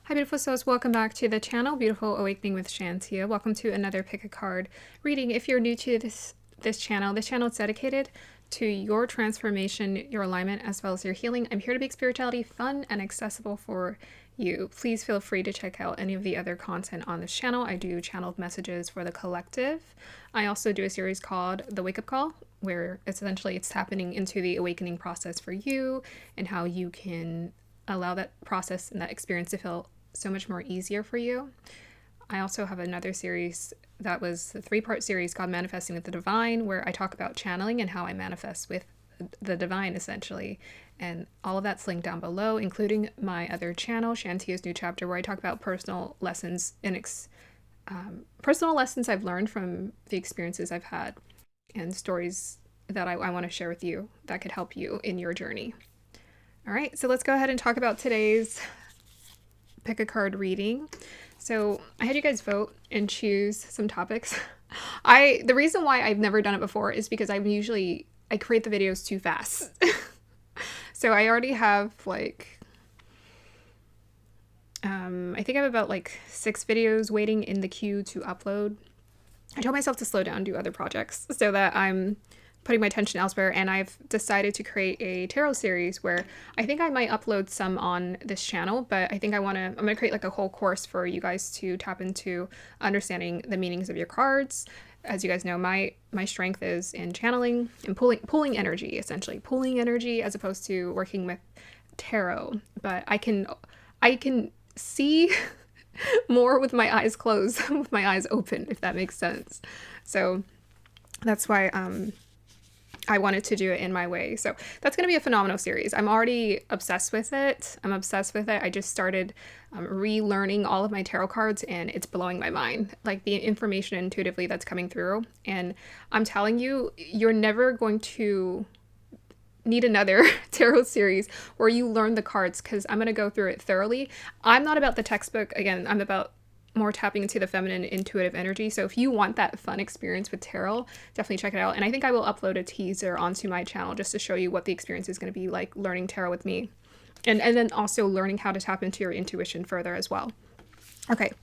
Hi beautiful souls, welcome back to the channel, Beautiful Awakening with Shantia. Welcome to another pick a card reading. If you're new to this channel is dedicated to your transformation, your alignment, as well as your healing. I'm here to make spirituality fun and accessible for you. Please feel free to check out any of the other content on this channel. I do channeled messages for the collective. I also do a series called The Wake Up Call, where essentially it's happening into the awakening process for you and how you can allow that process and that experience to feel so much more easier for you. I also have another series that was a 3-part series called Manifesting with the Divine, where I talk about channeling and how I manifest with the divine, essentially. And all of that's linked down below, including my other channel, Shantia's New Chapter, where I talk about personal lessons and personal lessons I've learned from the experiences I've had and stories that I want to share with you that could help you in your journey. All right, so let's go ahead and talk about today's pick a card reading. So I had you guys vote and choose some topics. The reason why I've never done it before is because I create the videos too fast. So I already have I think I have about 6 videos waiting in the queue to upload. I told myself to slow down, do other projects so that I'm putting my attention elsewhere, and I've decided to create a tarot series where I think I might upload some on this channel, but I think I'm going to create a whole course for you guys to tap into understanding the meanings of your cards. As you guys know, my strength is in channeling and pulling energy, essentially pulling energy, as opposed to working with tarot. But I can see more with my eyes closed with my eyes open, if that makes sense. So that's why I wanted to do it in my way. So that's going to be a phenomenal series. I'm already obsessed with it. I just started relearning all of my tarot cards, and it's blowing my mind. The information intuitively that's coming through. And I'm telling you, you're never going to need another tarot series where you learn the cards, because I'm going to go through it thoroughly. I'm not about the textbook. Again, I'm about more tapping into the feminine intuitive energy. So if you want that fun experience with tarot, definitely check it out. And I think I will upload a teaser onto my channel just to show you what the experience is going to be like learning tarot with me. And then also learning how to tap into your intuition further as well. Okay,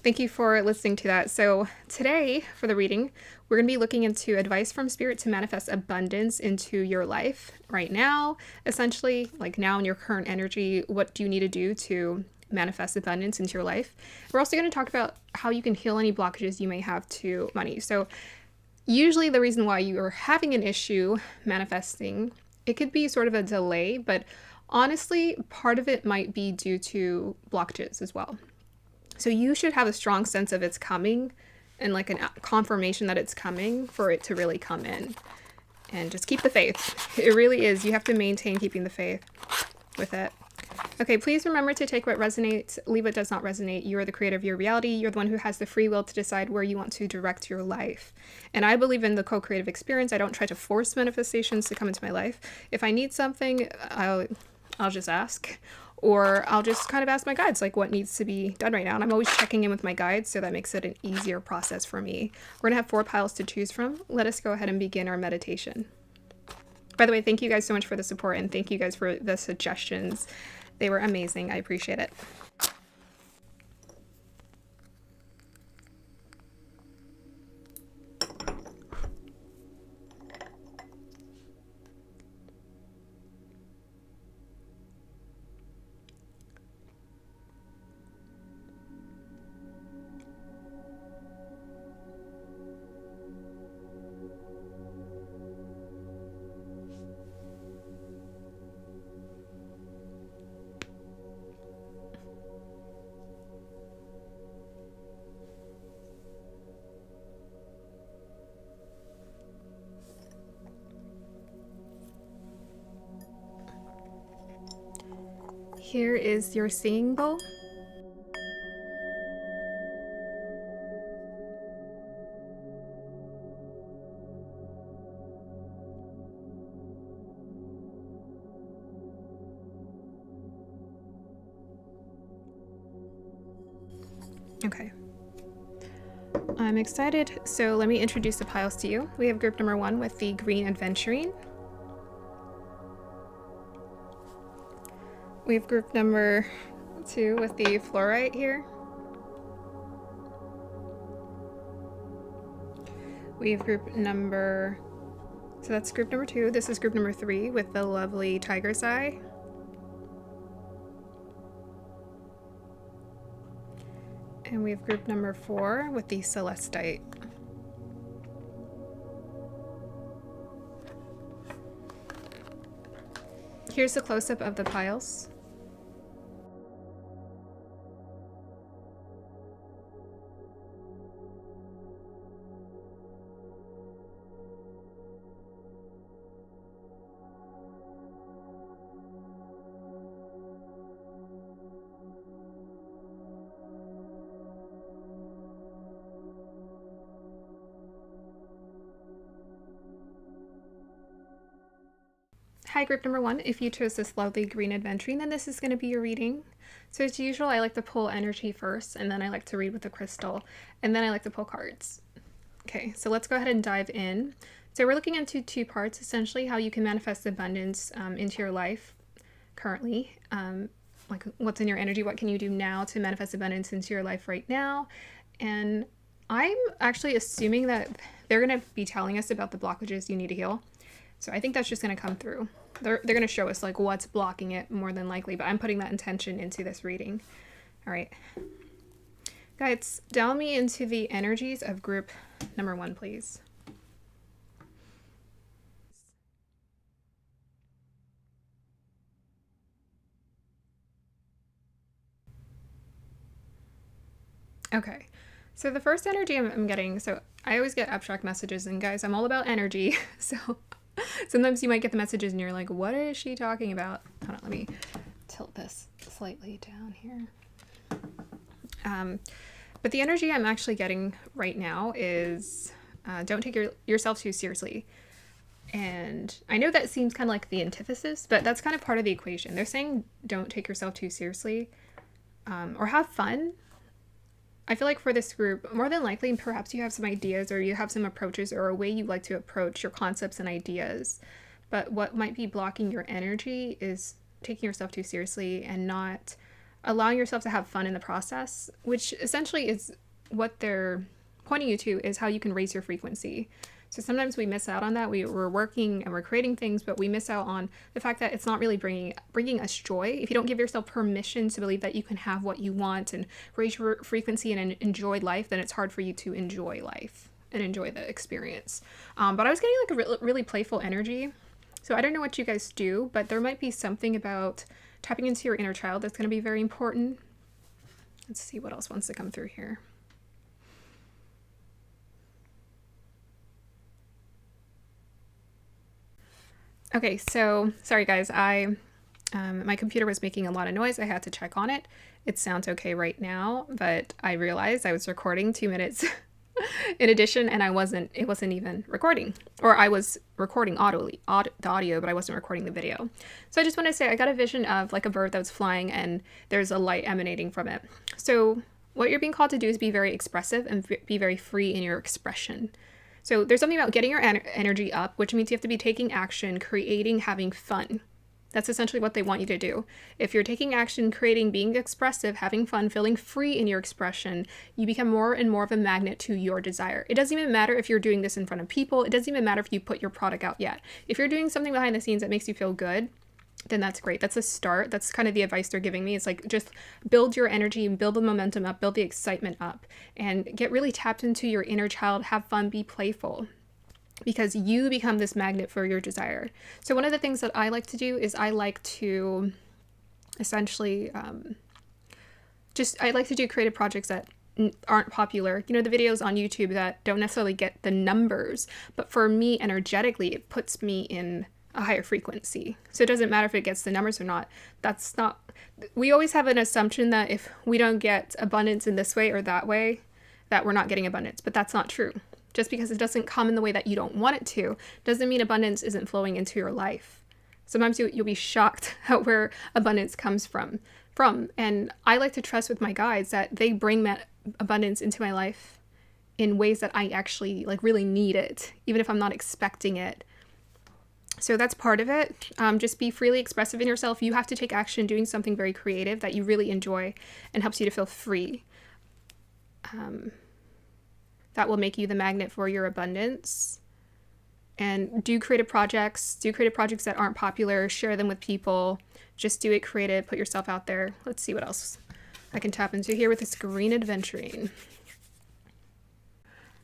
thank you for listening to that. So today for the reading, we're going to be looking into advice from Spirit to manifest abundance into your life right now. Essentially, now in your current energy, what do you need to do to manifest abundance into your life? We're also going to talk about how you can heal any blockages you may have to money. So usually the reason why you are having an issue manifesting, it could be sort of a delay, but honestly, part of it might be due to blockages as well. So you should have a strong sense of it's coming and a confirmation that it's coming for it to really come in. And just keep the faith. It really is. You have to maintain keeping the faith with it. Okay, please remember to take what resonates, leave what does not resonate. You are the creator of your reality. You're the one who has the free will to decide where you want to direct your life. And I believe in the co-creative experience. I don't try to force manifestations to come into my life. If I need something, I'll just ask, or I'll just kind of ask my guides what needs to be done right now. And I'm always checking in with my guides, so that makes it an easier process for me. We're gonna have 4 piles to choose from. Let us go ahead and begin our meditation. By the way, thank you guys so much for the support, and thank you guys for the suggestions. They were amazing. I appreciate it. Here is your singing bowl. Okay. I'm excited. So let me introduce the piles to you. We have group number 1 with the green adventuring. We have group number 2 with the fluorite here. We have group number, so that's group number 2. This is group number 3 with the lovely tiger's eye. And we have group number 4 with the celestite. Here's the close-up of the piles. Hi, group number 1. If you chose this lovely green adventuring, then this is going to be your reading. So as usual, I like to pull energy first, and then I like to read with the crystal, and then I like to pull cards. Okay, so let's go ahead and dive in. So we're looking into 2 parts, essentially how you can manifest abundance into your life currently. Like what's in your energy, what can you do now to manifest abundance into your life right now? And I'm actually assuming that they're going to be telling us about the blockages you need to heal. So I think that's just going to come through. They're going to show us like what's blocking it more than likely, but I'm putting that intention into this reading. All right. Guys, dial me into the energies of group number 1, please. Okay. So the first energy I'm getting, so I always get abstract messages, and guys, I'm all about energy. So sometimes you might get the messages and you're like, what is she talking about? Hold on, let me tilt this slightly down here. But the energy I'm actually getting right now is don't take yourself too seriously. And I know that seems kind of like the antithesis, but that's kind of part of the equation. They're saying don't take yourself too seriously, or have fun. I feel like for this group, more than likely, perhaps you have some ideas or you have some approaches or a way you like to approach your concepts and ideas. But what might be blocking your energy is taking yourself too seriously and not allowing yourself to have fun in the process, which essentially is what they're pointing you to, is how you can raise your frequency. So sometimes we miss out on that. We're working and we're creating things, but we miss out on the fact that it's not really bringing us joy. If you don't give yourself permission to believe that you can have what you want and raise your frequency and enjoy life, then it's hard for you to enjoy life and enjoy the experience. But I was getting like a really playful energy. So I don't know what you guys do, but there might be something about tapping into your inner child that's going to be very important. Let's see what else wants to come through here. Okay, so sorry guys, my computer was making a lot of noise. I had to check on it. It sounds okay right now, but I realized I was recording 2 minutes in addition, and it wasn't even recording, or I was recording the audio, but I wasn't recording the video. So I just want to say I got a vision of like a bird that was flying and there's a light emanating from it. So what you're being called to do is be very expressive and be very free in your expression. So there's something about getting your energy up, which means you have to be taking action, creating, having fun. That's essentially what they want you to do. If you're taking action, creating, being expressive, having fun, feeling free in your expression, you become more and more of a magnet to your desire. It doesn't even matter if you're doing this in front of people. It doesn't even matter if you put your product out yet. If you're doing something behind the scenes that makes you feel good, then that's great. That's a start. That's kind of the advice they're giving me. It's like, just build your energy and build the momentum up, build the excitement up, and get really tapped into your inner child. Have fun, be playful, because you become this magnet for your desire. So one of the things that I like to do is I like to essentially I like to do creative projects that aren't popular. You know, the videos on YouTube that don't necessarily get the numbers, but for me, energetically, it puts me in a higher frequency. So it doesn't matter if it gets the numbers or not. That's not, we always have an assumption that if we don't get abundance in this way or that way, that we're not getting abundance, but that's not true. Just because it doesn't come in the way that you don't want it to, doesn't mean abundance isn't flowing into your life. Sometimes you'll be shocked at where abundance comes from. And I like to trust with my guides that they bring that abundance into my life in ways that I actually like really need it, even if I'm not expecting it. So that's part of it. Just be freely expressive in yourself. You have to take action doing something very creative that you really enjoy and helps you to feel free. That will make you the magnet for your abundance. And do creative projects. Do creative projects that aren't popular. Share them with people. Just do it creative. Put yourself out there. Let's see what else I can tap into here with this green adventuring.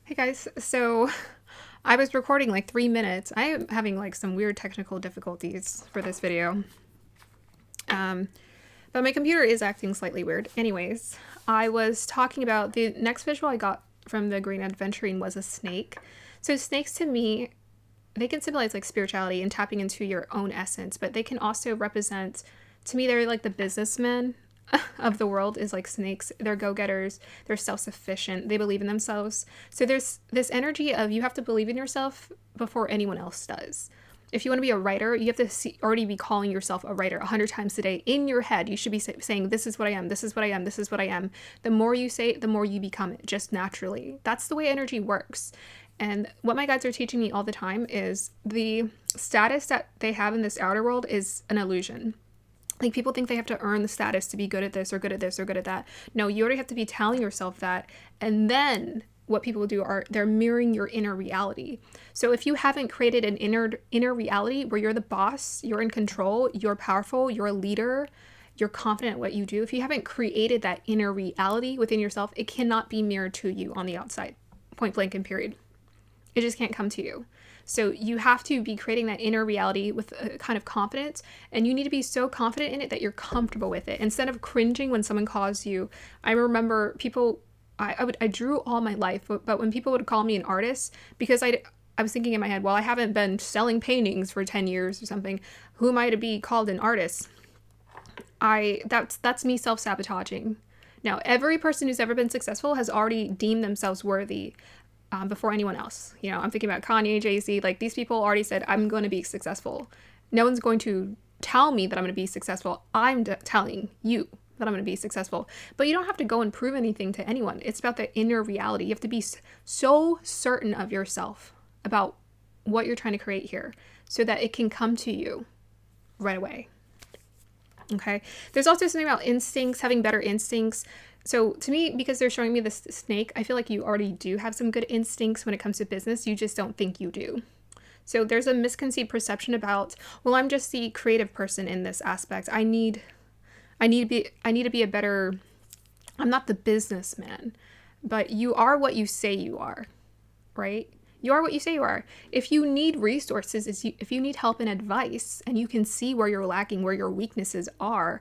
Hey guys, so I was recording like 3 minutes. I am having like some weird technical difficulties for this video. But my computer is acting slightly weird. Anyways, I was talking about the next visual I got from the green adventuring was a snake. So snakes to me, they can symbolize like spirituality and tapping into your own essence, but they can also represent, to me, they're like the businessmen of the world is like snakes. They're go-getters. They're self-sufficient. They believe in themselves. So there's this energy of you have to believe in yourself before anyone else does. If you want to be a writer, you have to already be calling yourself a writer 100 times a day in your head. You should be saying, this is what I am. This is what I am. This is what I am. The more you say it, the more you become it, just naturally. That's the way energy works. And what my guides are teaching me all the time is the status that they have in this outer world is an illusion. Like people think they have to earn the status to be good at this or good at this or good at that. No, you already have to be telling yourself that. And then what people do are they're mirroring your inner reality. So if you haven't created an inner reality where you're the boss, you're in control, you're powerful, you're a leader, you're confident at what you do, if you haven't created that inner reality within yourself, it cannot be mirrored to you on the outside. Point blank and period. It just can't come to you. So you have to be creating that inner reality with a kind of confidence, and you need to be so confident in it that you're comfortable with it. Instead of cringing when someone calls you, I remember people, I drew all my life, but when people would call me an artist, because I was thinking in my head, well, I haven't been selling paintings for 10 years or something. Who am I to be called an artist? That's me self-sabotaging. Now, every person who's ever been successful has already deemed themselves worthy before anyone else. You know, I'm thinking about Kanye, Jay-Z, like these people already said, I'm going to be successful. No one's going to tell me that I'm going to be successful. I'm telling you that I'm going to be successful. But you don't have to go and prove anything to anyone. It's about the inner reality. You have to be so certain of yourself about what you're trying to create here so that it can come to you right away. Okay. There's also something about instincts, having better instincts. So to me, because they're showing me this snake, I feel like you already do have some good instincts when it comes to business. You just don't think you do. So there's a misconceived perception about, well, I'm just the creative person in this aspect. I need to be a better, I'm not the businessman, but you are what you say you are, right? You are what you say you are. If you need resources, if you need help and advice, and you can see where you're lacking, where your weaknesses are,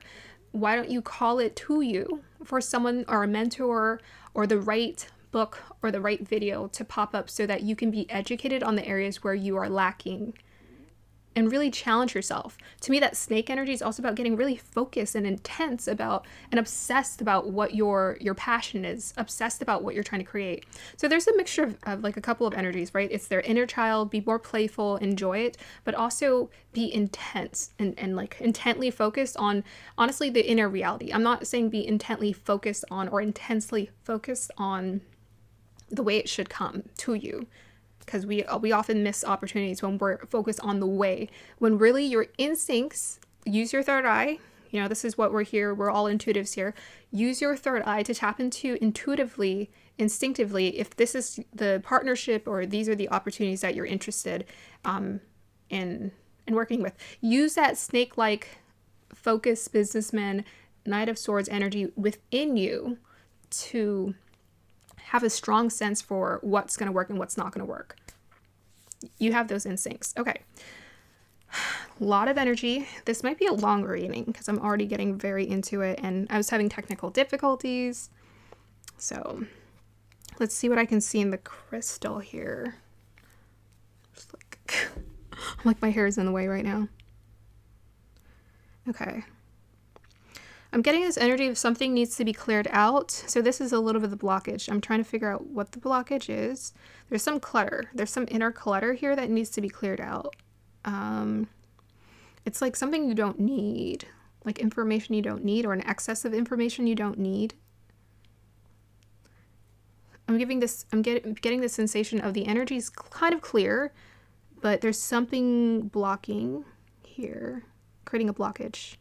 why don't you call it to you for someone or a mentor or the right book or the right video to pop up so that you can be educated on the areas where you are lacking and really challenge yourself. To me, that snake energy is also about getting really focused and intense about and obsessed about what your passion is, obsessed about what you're trying to create. So there's a mixture of like a couple of energies, right? It's their inner child, be more playful, enjoy it, but also be intense and like intently focused on, honestly, the inner reality. I'm not saying be intently focused on or intensely focused on the way it should come to you. Because we often miss opportunities when we're focused on the way, when really your instincts, use your third eye. You know, this is what we're here. We're all intuitives here. Use your third eye to tap into intuitively, instinctively, if this is the partnership or these are the opportunities that you're interested in working with. Use that snake-like focus businessman, Knight of Swords energy within you to have a strong sense for what's going to work and what's not going to work. You have those instincts. Okay. A lot of energy. This might be a long reading because I'm already getting very into it and I was having technical difficulties. So let's see what I can see in the crystal here. Just like my hair is in the way right now. Okay. I'm getting this energy of something needs to be cleared out. So this is a little bit of the blockage. I'm trying to figure out what the blockage is. There's some clutter. There's some inner clutter here that needs to be cleared out. It's like something you don't need, like information you don't need or an excess of information you don't need. I'm getting the sensation of the energy is kind of clear, but there's something blocking here, creating a blockage.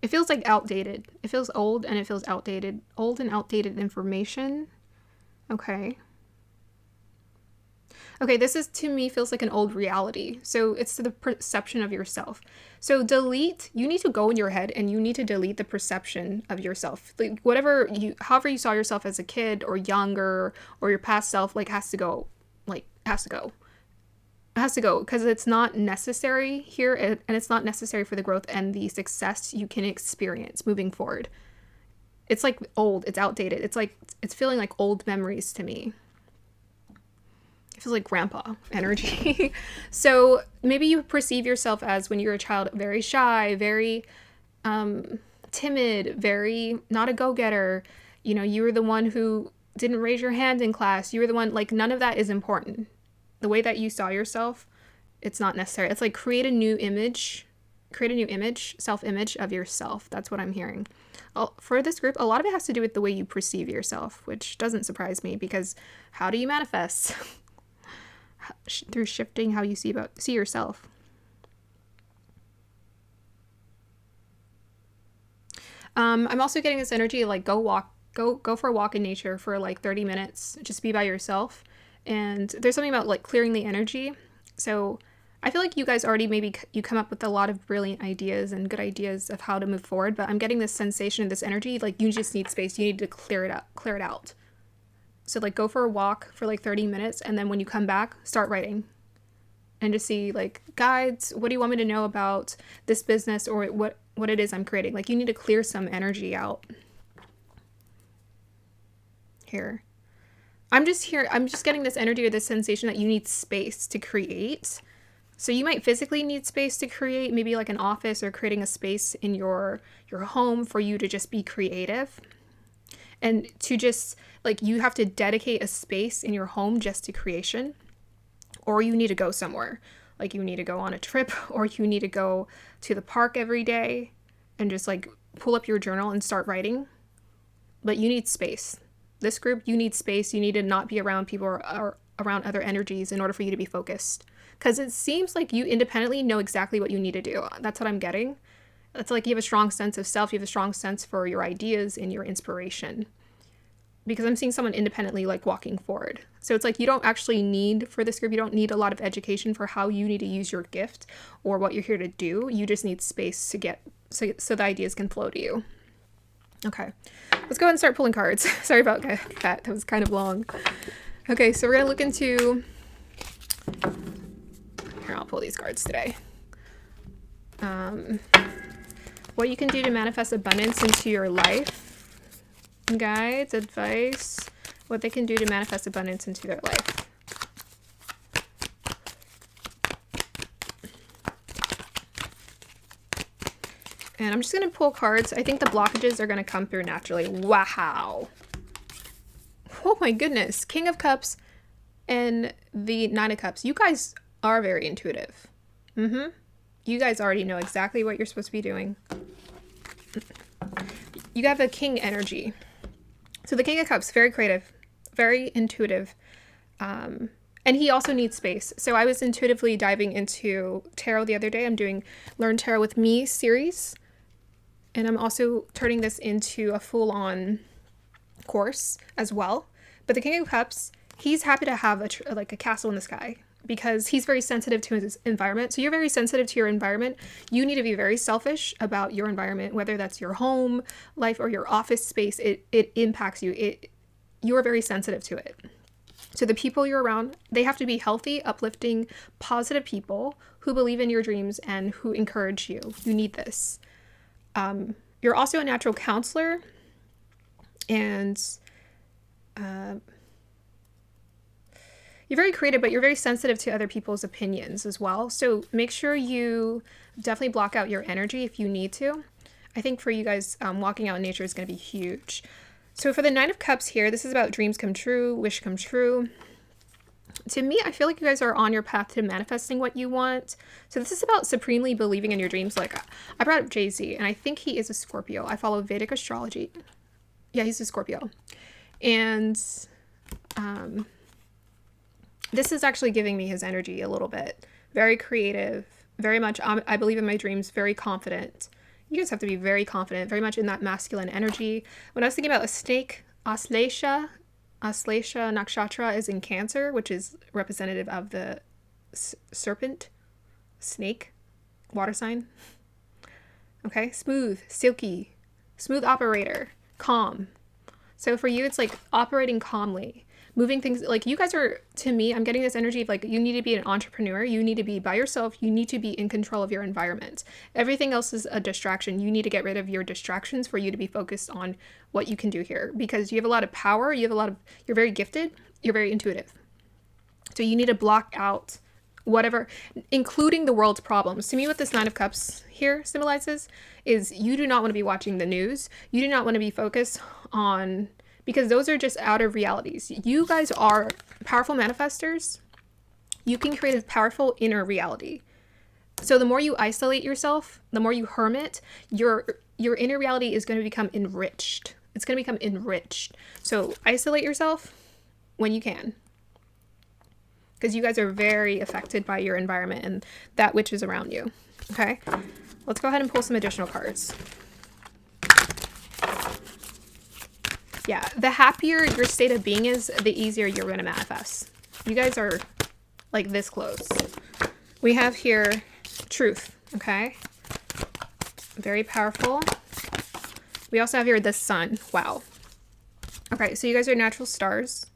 It feels like outdated. It feels old and it feels outdated. Old and outdated information. Okay. Okay, this is, to me, feels like an old reality. So it's the perception of yourself. So delete, you need to go in your head and you need to delete the perception of yourself. Like whatever you, however you saw yourself as a kid or younger, or your past self, like has to go, because it's not necessary here, and it's not necessary for the growth and the success you can experience moving forward. It's like old, it's outdated. It's like, it's feeling like old memories to me. It feels like grandpa energy. So maybe you perceive yourself as, when you're a child, very shy, very timid, very not a go-getter. You know, you were the one who didn't raise your hand in class. You were the one, like, none of that is important. The way that you saw yourself, it's not necessary. It's like create a new image, self-image of yourself. That's what I'm hearing. For this group, a lot of it has to do with the way you perceive yourself, which doesn't surprise me, because how do you manifest? Through shifting how you see yourself. I'm also getting this energy, like go for a walk in nature for like 30 minutes, just be by yourself. And there's something about like clearing the energy. So I feel like you guys already, maybe you come up with a lot of brilliant ideas and good ideas of how to move forward, but I'm getting this sensation, this energy, like you just need space. You need to clear it out. So like go for a walk for like 30 minutes, and then when you come back, start writing. And just see, like, guides, what do you want me to know about this business, or what it is I'm creating? Like, you need to clear some energy out. Here. I'm just getting this energy or this sensation that you need space to create. So you might physically need space to create, maybe like an office, or creating a space in your home for you to just be creative. And to just, like, you have to dedicate a space in your home just to creation. Or you need to go somewhere. Like, you need to go on a trip, or you need to go to the park every day and just, like, pull up your journal and start writing. But you need space. This group, you need space. You need to not be around people or around other energies in order for you to be focused. Because it seems like you independently know exactly what you need to do. That's what I'm getting. It's like you have a strong sense of self. You have a strong sense for your ideas and your inspiration. Because I'm seeing someone independently, like, walking forward. So it's like you don't actually need, for this group, you don't need a lot of education for how you need to use your gift or what you're here to do. You just need space to get, so the ideas can flow to you. Okay, let's go ahead and start pulling cards. Sorry about that. That was kind of long. Okay, so we're going to look into, here, I'll pull these cards today. What you can do to manifest abundance into your life. Guides, advice, what they can do to manifest abundance into their life. And I'm just going to pull cards. I think the blockages are going to come through naturally. Wow. Oh my goodness. King of Cups and the Nine of Cups. You guys are very intuitive. You guys already know exactly what you're supposed to be doing. You have a king energy. So the King of Cups, very creative, very intuitive, and he also needs space. So I was intuitively diving into tarot the other day. I'm doing Learn Tarot with Me series, and I'm also turning this into a full-on course as well. But the King of Cups, he's happy to have a castle in the sky, because he's very sensitive to his environment. So you're very sensitive to your environment. You need to be very selfish about your environment, whether that's your home life or your office space. It impacts you. You are very sensitive to it. So the people you're around, they have to be healthy, uplifting, positive people who believe in your dreams and who encourage you. You need this. You're also a natural counselor, and you're very creative, but you're very sensitive to other people's opinions as well. So make sure you definitely block out your energy if you need to. I think for you guys, walking out in nature is going to be huge. So for the Nine of Cups here, this is about dreams come true, wish come true. To me, I feel like you guys are on your path to manifesting what you want. So this is about supremely believing in your dreams. Like, I brought up Jay-Z, and I think he is a Scorpio. I follow Vedic astrology. Yeah, he's a Scorpio. And This is actually giving me his energy a little bit. Very creative, very much, I believe in my dreams, very confident. You just have to be very confident, very much in that masculine energy. When I was thinking about a snake, Aslesha Nakshatra is in Cancer, which is representative of the serpent, snake, water sign. Okay, smooth, silky, smooth operator, calm. So for you, it's like operating calmly, moving things. Like you guys are, to me, I'm getting this energy of like, you need to be an entrepreneur. You need to be by yourself. You need to be in control of your environment. Everything else is a distraction. You need to get rid of your distractions for you to be focused on what you can do here, because you have a lot of power. You're very gifted. You're very intuitive. So you need to block out whatever, including the world's problems. To me, what this Nine of Cups here symbolizes is you do not want to be watching the news. You do not want to be focused on, because those are just outer realities. You guys are powerful manifestors. You can create a powerful inner reality. So the more you isolate yourself, the more you hermit, your inner reality is going to become enriched. It's going to become enriched. So isolate yourself when you can, because you guys are very affected by your environment and that which is around you. Okay, let's go ahead and pull some additional cards. Yeah, the happier your state of being is, the easier you're going to manifest. You guys are like this close. We have here truth, okay? Very powerful. We also have here the sun. Wow. Okay, so you guys are natural stars.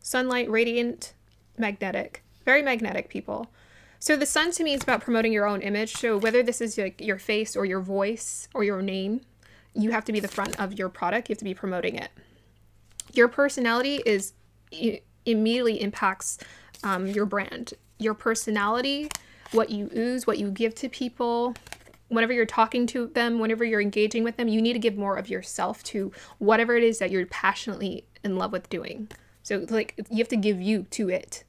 Sunlight, radiant, magnetic. Very magnetic people. So the sun to me is about promoting your own image. So whether this is like your face or your voice or your name, you have to be the front of your product. You have to be promoting it. Your personality immediately impacts your brand. Your personality, what you ooze, what you give to people, whenever you're talking to them, whenever you're engaging with them, you need to give more of yourself to whatever it is that you're passionately in love with doing. So like you have to give you to it,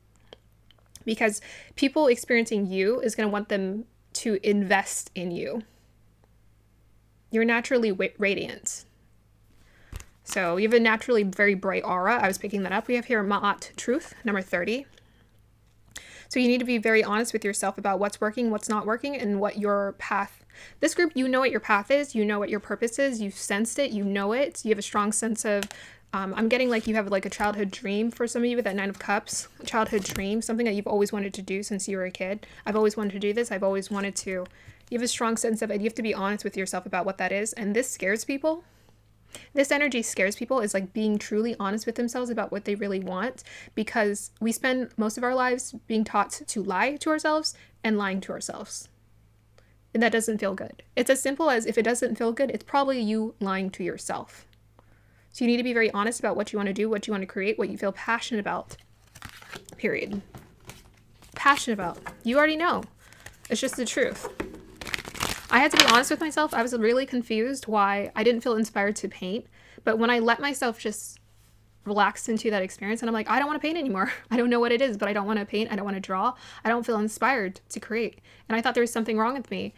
because people experiencing you is going to want them to invest in you. You're naturally radiant. So you have a naturally very bright aura. I was picking that up. We have here Ma'at, truth, number 30. So you need to be very honest with yourself about what's working, what's not working, and what your path. This group, you know what your path is. You know what your purpose is. You've sensed it. You know it. You have a strong sense of, I'm getting like you have like a childhood dream for some of you with that Nine of Cups. A childhood dream, something that you've always wanted to do since you were a kid. I've always wanted to do this. I've always wanted to. You have a strong sense of it. You have to be honest with yourself about what that is. And this scares people. This energy scares people, is like being truly honest with themselves about what they really want, because we spend most of our lives being taught to lie to ourselves and lying to ourselves. And that doesn't feel good. It's as simple as, if it doesn't feel good, it's probably you lying to yourself. So you need to be very honest about what you want to do, what you want to create, what you feel passionate about. Period. Passionate about. You already know. It's just the truth. I had to be honest with myself. I was really confused why I didn't feel inspired to paint. But when I let myself just relax into that experience, and I'm like, I don't want to paint anymore. I don't know what it is, but I don't want to paint. I don't want to draw. I don't feel inspired to create. And I thought there was something wrong with me.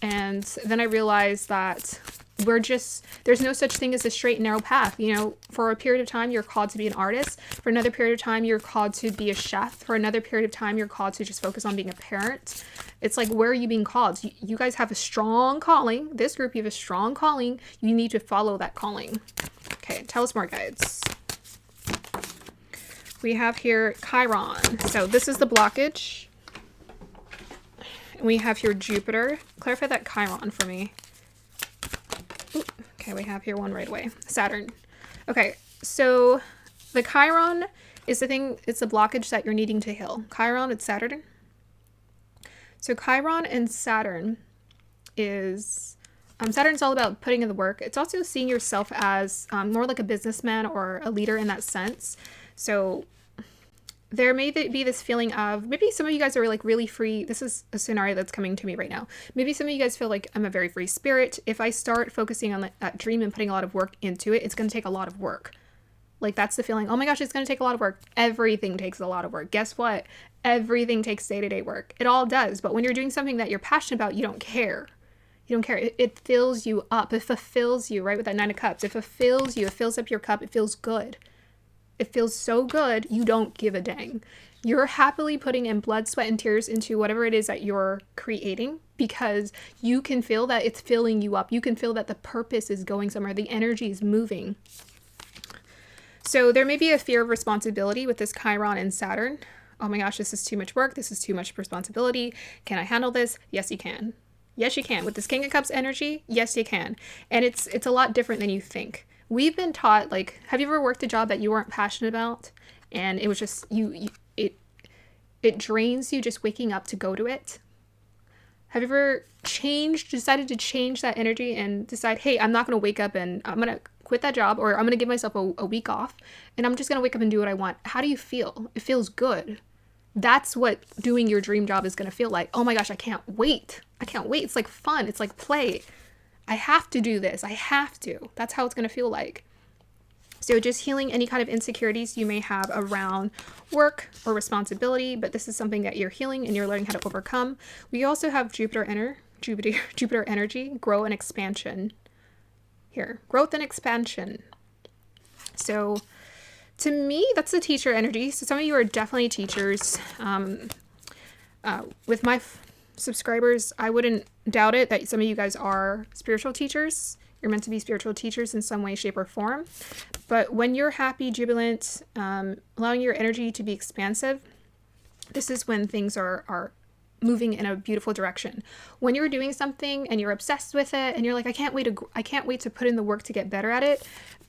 And then I realized that there's no such thing as a straight and narrow path. You know, for a period of time, you're called to be an artist. For another period of time, you're called to be a chef. For another period of time, you're called to just focus on being a parent. It's like, where are you being called? You guys have a strong calling. This group, you have a strong calling. You need to follow that calling. Okay, tell us more, guides. We have here Chiron. So this is the blockage. We have here Jupiter. Clarify that Chiron for me. Okay, we have here one right away. Saturn. Okay, so the Chiron is the thing, it's the blockage that you're needing to heal. Chiron, it's Saturn. So Chiron and Saturn is, Saturn's all about putting in the work. It's also seeing yourself as more like a businessman or a leader in that sense. So there may be this feeling of, maybe some of you guys are like really free. This is a scenario that's coming to me right now. Maybe some of you guys feel like, I'm a very free spirit. If I start focusing on that dream and putting a lot of work into it, it's going to take a lot of work. Like, that's the feeling. Oh my gosh, it's going to take a lot of work. Everything takes a lot of work. Guess what? Everything takes day-to-day work. It all does. But when you're doing something that you're passionate about, you don't care. You don't care. It fills you up. It fulfills you, right? With that Nine of Cups. It fulfills you. It fills up your cup. It feels good. It feels so good, you don't give a dang. You're happily putting in blood, sweat, and tears into whatever it is that you're creating because you can feel that it's filling you up. You can feel that the purpose is going somewhere. The energy is moving. So there may be a fear of responsibility with this Chiron and Saturn. Oh my gosh, this is too much work. This is too much responsibility. Can I handle this? Yes, you can. Yes, you can. With this King of Cups energy, yes, you can. And it's a lot different than you think. We've been taught, like, have you ever worked a job that you weren't passionate about? And it was just, it drains you just waking up to go to it. Have you ever decided to change that energy and decide, hey, I'm not going to wake up and I'm going to quit that job, or I'm going to give myself a week off and I'm just going to wake up and do what I want. How do you feel? It feels good. That's what doing your dream job is going to feel like. Oh my gosh, I can't wait. I can't wait. It's like fun. It's like play. I have to do this. I have to. That's how it's going to feel like. So just healing any kind of insecurities you may have around work or responsibility, but this is something that you're healing and you're learning how to overcome. We also have Jupiter energy, grow and expansion here. Growth and expansion. So to me, that's the teacher energy. So some of you are definitely teachers. With my subscribers, I wouldn't doubt it that some of you guys are spiritual teachers. You're meant to be spiritual teachers in some way, shape, or form. But when you're happy, jubilant, allowing your energy to be expansive, this is when things are moving in a beautiful direction. When you're doing something and you're obsessed with it and you're like, I can't wait to put in the work to get better at it.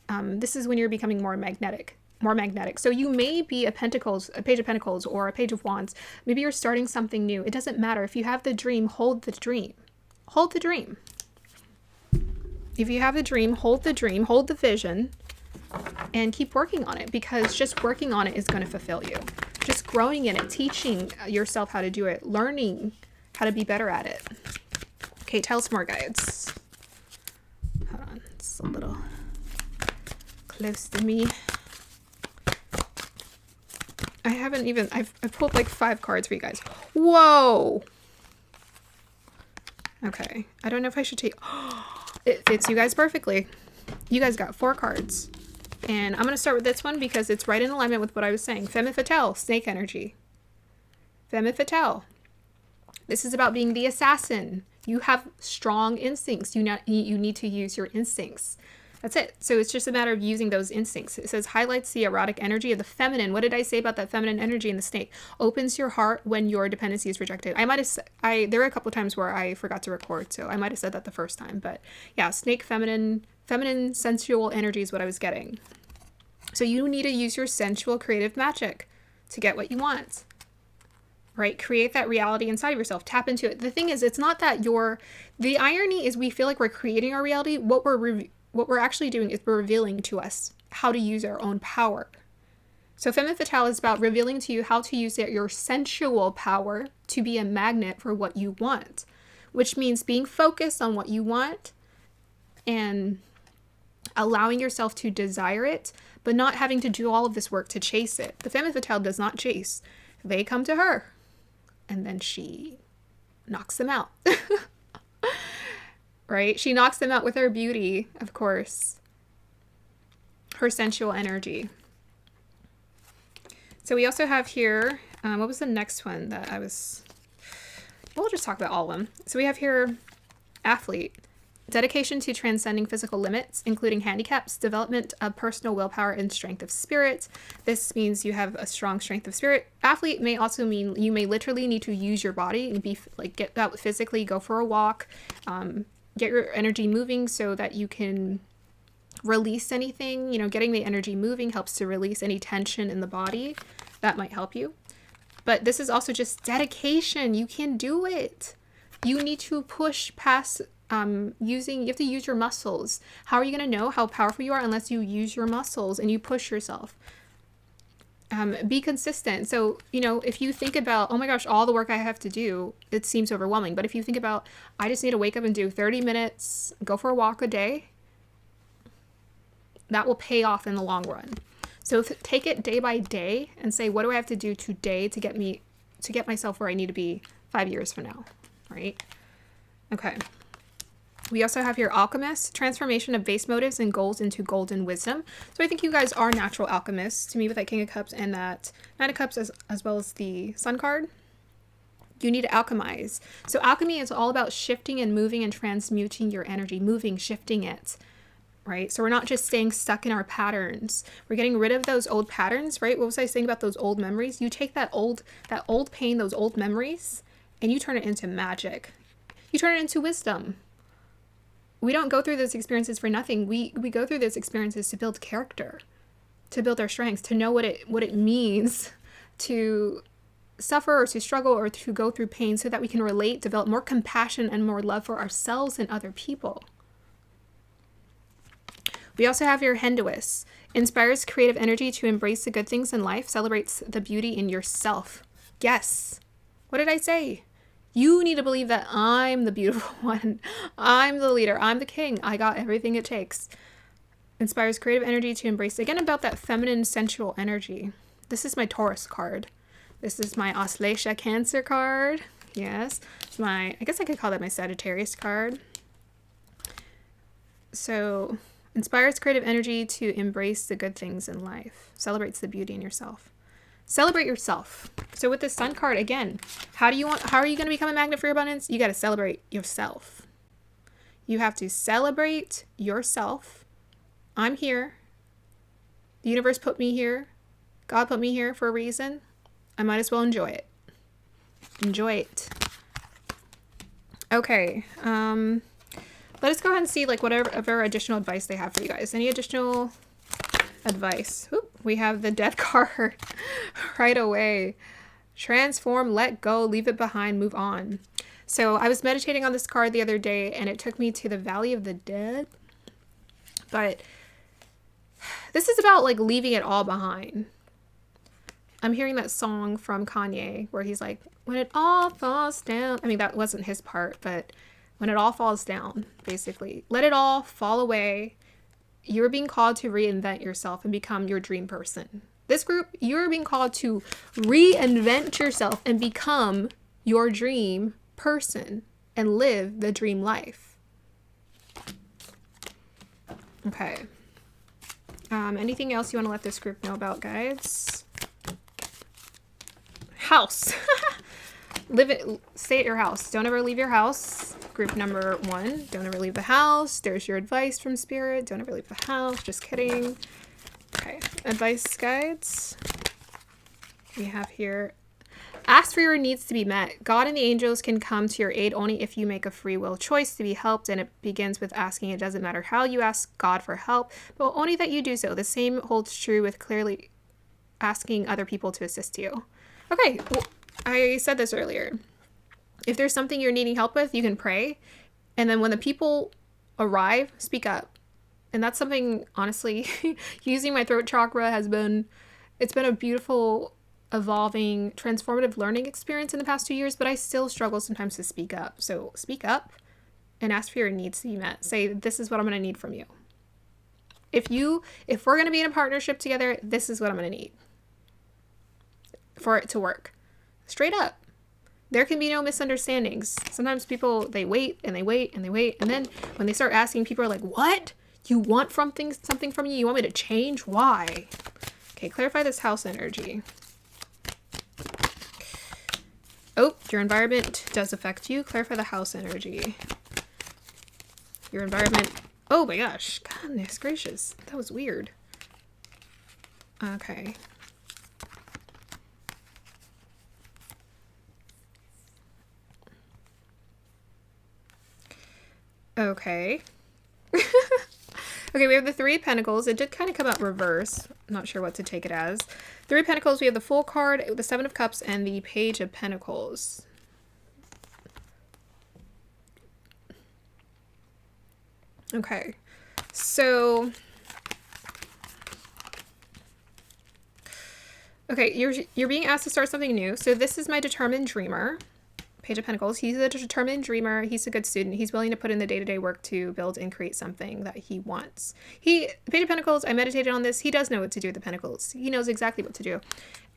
This is when you're becoming more magnetic. So you may be a Page of Pentacles, or a Page of Wands. Maybe you're starting something new. It doesn't matter. If you have the dream, hold the dream. Hold the dream. If you have the dream, hold the vision, and keep working on it, because just working on it is going to fulfill you. Just growing in it, teaching yourself how to do it, learning how to be better at it. Okay, tell us more, guides. Hold on, it's a little close to me. I've pulled like 5 cards for you guys. Whoa! Okay, I don't know if I should take... It fits you guys perfectly. You guys got 4 cards. And I'm going to start with this one because it's right in alignment with what I was saying. Femme Fatale, snake energy. Femme Fatale. This is about being the assassin. You have strong instincts. You need to use your instincts. That's it. So it's just a matter of using those instincts. It says highlights the erotic energy of the feminine. What did I say about that feminine energy in the snake? Opens your heart when your dependency is rejected. There were a couple times where I forgot to record, so I might have said that the first time. But yeah, snake, feminine sensual energy is what I was getting. So you need to use your sensual creative magic to get what you want. Right? Create that reality inside of yourself. Tap into it. The thing is, it's not that the irony is we feel like we're creating our reality. What we're actually doing is we're revealing to us how to use our own power. So Femme Fatale is about revealing to you how to use your sensual power to be a magnet for what you want, which means being focused on what you want and allowing yourself to desire it, but not having to do all of this work to chase it. The Femme Fatale does not chase. They come to her, and then she knocks them out. Right? She knocks them out with her beauty, of course. Her sensual energy. So we also have here, what was the next one that we'll just talk about all of them. So we have here, athlete. Dedication to transcending physical limits, including handicaps, development of personal willpower and strength of spirit. This means you have a strong strength of spirit. Athlete may also mean you may literally need to use your body and get out physically, go for a walk, get your energy moving so that you can release anything. Getting the energy moving helps to release any tension in the body. That might help you. But this is also just dedication. You can do it. You need to push past you have to use your muscles. How are you going to know how powerful you are unless you use your muscles and you push yourself? Be consistent. So, if you think about, oh my gosh, all the work I have to do, it seems overwhelming. But if you think about, I just need to wake up and do 30 minutes, go for a walk a day, that will pay off in the long run. So take it day by day and say, what do I have to do today to get myself where I need to be 5 years from now, right? Okay. We also have here alchemist, transformation of base motives and goals into golden wisdom. So I think you guys are natural alchemists to me with that King of Cups and that Knight of Cups as well as the Sun card. You need to alchemize. So alchemy is all about shifting and moving and transmuting your energy, moving, shifting it, right? So we're not just staying stuck in our patterns. We're getting rid of those old patterns, right? What was I saying about those old memories? You take that old pain, those old memories, and you turn it into magic. You turn it into wisdom. We don't go through those experiences for nothing. We go through those experiences to build character, to build our strengths, to know what it means to suffer or to struggle or to go through pain so that we can relate, develop more compassion and more love for ourselves and other people. We also have your Hinduist. Inspires creative energy to embrace the good things in life, celebrates the beauty in yourself. Yes. What did I say? You need to believe that I'm the beautiful one. I'm the leader. I'm the king. I got everything it takes. Inspires creative energy to embrace, again, about that feminine, sensual energy. This is my Taurus card. This is my Auslasia Cancer card. Yes. It's I guess I could call that my Sagittarius card. So, inspires creative energy to embrace the good things in life. Celebrates the beauty in yourself. Celebrate yourself. So with this Sun card, again, how are you going to become a magnet for your abundance? You got to celebrate yourself. You have to celebrate yourself. I'm here. The universe put me here. God put me here for a reason. I might as well enjoy it. Enjoy it. Okay. Let us go ahead and see like whatever additional advice they have for you guys. Any additional advice? Oop, we have the Death card right away. Transform, let go, leave it behind, move on. So I was meditating on this card the other day and it took me to the Valley of the Dead. But this is about like leaving it all behind. I'm hearing that song from Kanye where he's like, when it all falls down. I mean, that wasn't his part, but when it all falls down, basically. Let it all fall away. You're being called to reinvent yourself and become your dream person. This group, you're being called to reinvent yourself and become your dream person and live the dream life. Okay. Anything else you want to let this group know about, guys? House. Stay at your house. Don't ever leave your house. Group number 1, don't ever leave the house. There's your advice from Spirit. Don't ever leave the house. Just kidding. Okay, advice guides. We have here, ask for your needs to be met. God and the angels can come to your aid only if you make a free will choice to be helped, and it begins with asking. It doesn't matter how you ask God for help, but only that you do so. The same holds true with clearly asking other people to assist you. Okay, well, I said this earlier. If there's something you're needing help with, you can pray. And then when the people arrive, speak up. And that's something, honestly, using my throat chakra it's been a beautiful, evolving, transformative learning experience in the past 2 years, but I still struggle sometimes to speak up. So speak up and ask for your needs to be met. Say, this is what I'm going to need from you. If we're going to be in a partnership together, this is what I'm going to need for it to work. Straight up. There can be no misunderstandings. Sometimes people, they wait and they wait and they wait. And then when they start asking, people are like, what? You want something from me? You want me to change? Why? Okay, clarify this house energy. Oh, your environment does affect you. Clarify the house energy. Your environment. Oh my gosh. Goodness gracious. That was weird. Okay. Okay. Okay, we have the Three of Pentacles. It did kind of come out reverse. I'm not sure what to take it as. Three of Pentacles, we have the Fool card, the Seven of Cups, and the Page of Pentacles. Okay, so... Okay, you're being asked to start something new. So this is my determined dreamer. Page of Pentacles. He's a determined dreamer. He's a good student. He's willing to put in the day-to-day work to build and create something that he wants. Page of Pentacles, I meditated on this. He does know what to do with the Pentacles. He knows exactly what to do.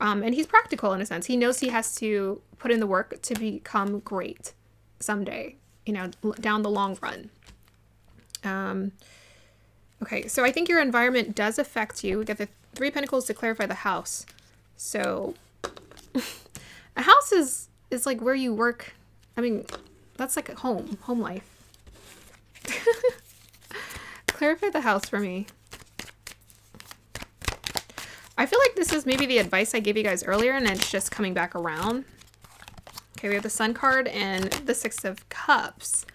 And he's practical in a sense. He knows he has to put in the work to become great someday, down the long run. Okay, so I think your environment does affect you. We get the Three of Pentacles to clarify the house. So a house is like where you work. I mean, that's like a home life. Clarify the house for me. I feel like this is maybe the advice I gave you guys earlier and it's just coming back around. Okay, we have the Sun card and the Six of Cups.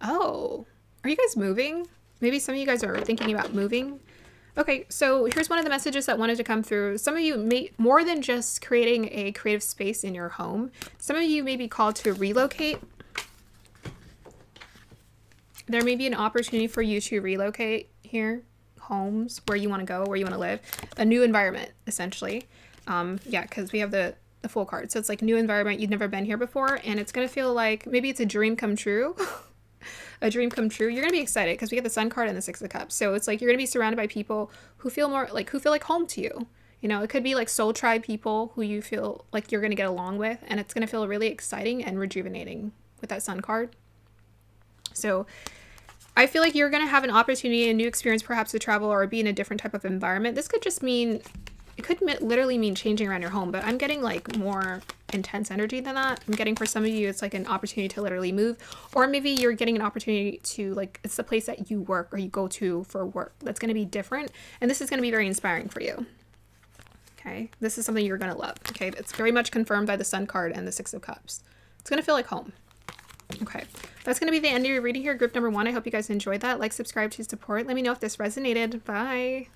Oh, are you guys moving? Maybe some of you guys are thinking about moving. Okay, so here's one of the messages that wanted to come through. Some of you may, more than just creating a creative space in your home, some of you may be called to relocate. There may be an opportunity for you to relocate here, homes, where you want to go, where you want to live, a new environment, essentially. Yeah, because we have the full card. So it's like new environment, you've never been here before, and it's going to feel like maybe it's a dream come true. A dream come true. You're going to be excited because we get the Sun card and the Six of Cups. So it's like you're going to be surrounded by people who feel more like, who feel like home to you. You know, it could be like soul tribe people who you feel like you're going to get along with, and it's going to feel really exciting and rejuvenating with that Sun card. So I feel like you're going to have an opportunity, a new experience, perhaps to travel or be in a different type of environment. This could just mean, it could literally mean changing around your home, but I'm getting like more intense energy than that. I'm getting for some of you, it's like an opportunity to literally move, or maybe you're getting an opportunity to like, it's the place that you work or you go to for work. That's going to be different. And this is going to be very inspiring for you. Okay. This is something you're going to love. Okay. It's very much confirmed by the Sun card and the Six of Cups. It's going to feel like home. Okay, that's going to be the end of your reading here, group number 1. I hope you guys enjoyed that. Like, subscribe to support. Let me know if this resonated. Bye.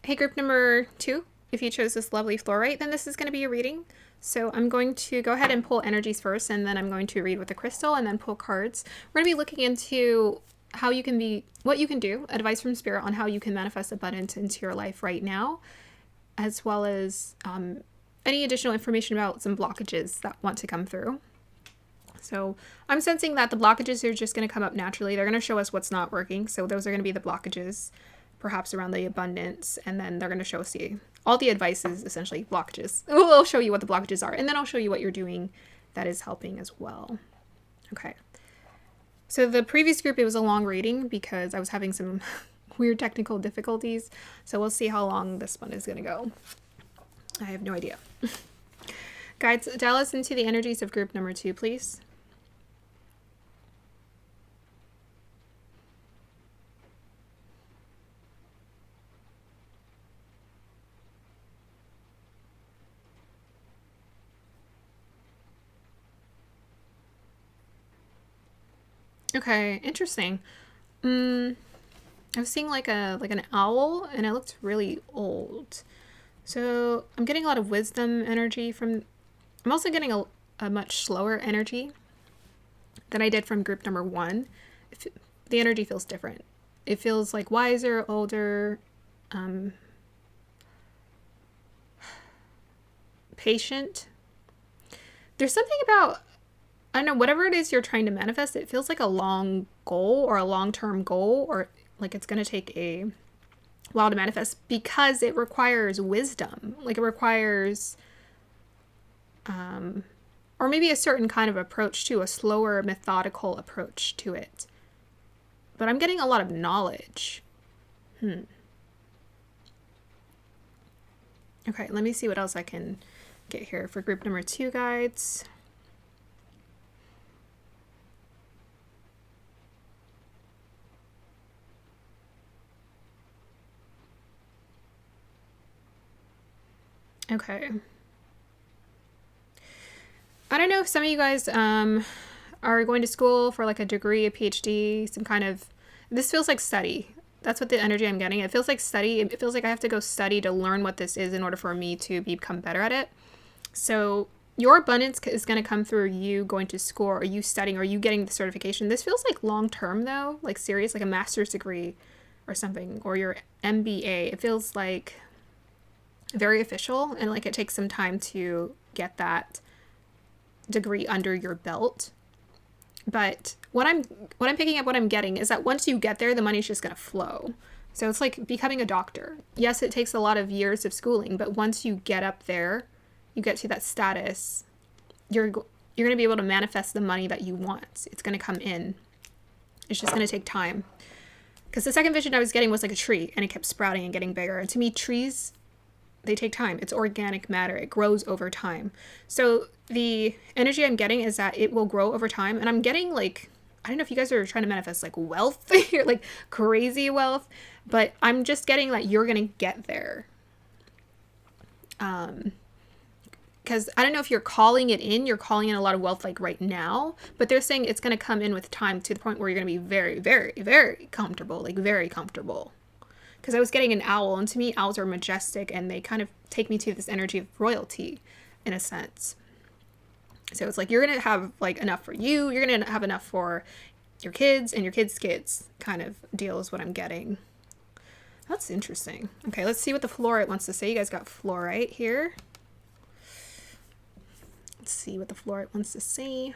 Hey, group number 2, if you chose this lovely fluorite, then this is going to be your reading. So I'm going to go ahead and pull energies first, and then I'm going to read with the crystal and then pull cards. We're going to be looking into how you can be, what you can do, advice from Spirit on how you can manifest abundance into your life right now, as well as any additional information about some blockages that want to come through. So I'm sensing that the blockages are just going to come up naturally. They're going to show us what's not working. So those are going to be the blockages, perhaps around the abundance. And then they're going to show us all the advice is essentially blockages. I'll show you what the blockages are. And then I'll show you what you're doing that is helping as well. Okay. So the previous group, it was a long reading because I was having some weird technical difficulties. So we'll see how long this one is going to go. I have no idea. Guides, dial us into the energies of group number 2, please. Okay, interesting. I was seeing like an owl, and it looked really old. So I'm getting a lot of wisdom energy from. I'm also getting a much slower energy than I did from group number 1. The energy feels different. It feels like wiser, older, patient. There's something about, I don't know, whatever it is you're trying to manifest, it feels like a long goal or a long-term goal, or like it's going to take a while to manifest because it requires wisdom. Like it requires, or maybe a certain kind of approach to a slower, methodical approach to it. But I'm getting a lot of knowledge. Okay, let me see what else I can get here for group number 2 guides. Okay. I don't know if some of you guys are going to school for like a degree, a PhD, some kind of, this feels like study. That's what the energy I'm getting. It feels like study. It feels like I have to go study to learn what this is in order for me to become better at it. So your abundance is going to come through you going to school or you studying or you getting the certification. This feels like long term though, like serious, like a master's degree or something, or your MBA. It feels like very official, and like it takes some time to get that degree under your belt. But what I'm picking up, what I'm getting is that once you get there, the money's just going to flow. So it's like becoming a doctor. Yes, it takes a lot of years of schooling, but once you get up there, you get to that status, you're going to be able to manifest the money that you want. It's going to come in. It's just going to take time. Because the second vision I was getting was like a tree, and it kept sprouting and getting bigger. And to me, trees, they take time. It's organic matter. It grows over time. So the energy I'm getting is that it will grow over time. And I'm getting like, I don't know if you guys are trying to manifest like wealth here, like crazy wealth, but I'm just getting that you're going to get there. Because I don't know if you're calling in a lot of wealth like right now, but they're saying it's going to come in with time to the point where you're going to be very, very, very comfortable, like very comfortable. Because I was getting an owl, and to me, owls are majestic, and they kind of take me to this energy of royalty in a sense. So it's like you're going to have like enough for you, you're going to have enough for your kids and your kids' kids kind of deal is what I'm getting. That's interesting. Okay, let's see what the fluorite wants to say. You guys got fluorite here. Let's see what the fluorite wants to say.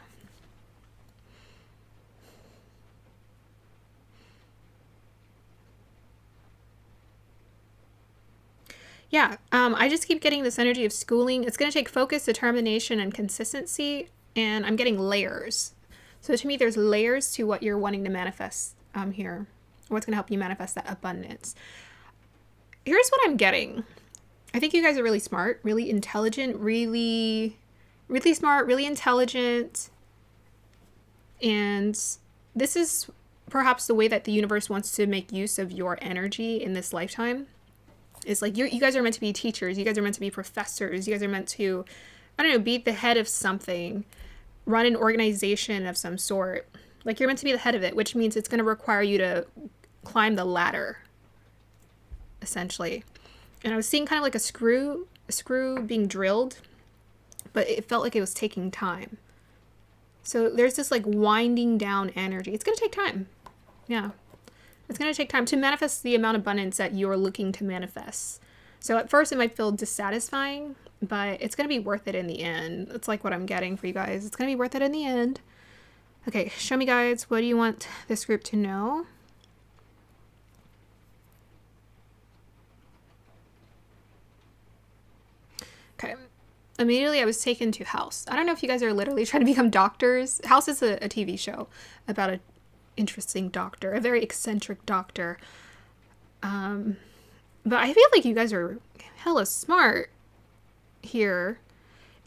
Yeah, I just keep getting this energy of schooling. It's going to take focus, determination, and consistency, and I'm getting layers. So to me, there's layers to what you're wanting to manifest here. What's going to help you manifest that abundance. Here's what I'm getting. I think you guys are really smart, really intelligent, really smart, really intelligent. And this is perhaps the way that the universe wants to make use of your energy in this lifetime. It's like you guys are meant to be teachers. You guys are meant to be professors. You guys are meant to, I don't know, be the head of something, run an organization of some sort. Like you're meant to be the head of it, which means it's going to require you to climb the ladder, essentially. And I was seeing kind of like a screw being drilled, but it felt like it was taking time. So there's this like winding down energy. It's going to take time. Yeah. It's going to take time to manifest the amount of abundance that you're looking to manifest. So at first it might feel dissatisfying, but it's going to be worth it in the end. It's like what I'm getting for you guys. It's going to be worth it in the end. Okay, show me guides. What do you want this group to know? Okay. Immediately I was taken to House. I don't know if you guys are literally trying to become doctors. House is a TV show about a interesting doctor, a very eccentric doctor. But I feel like you guys are hella smart here.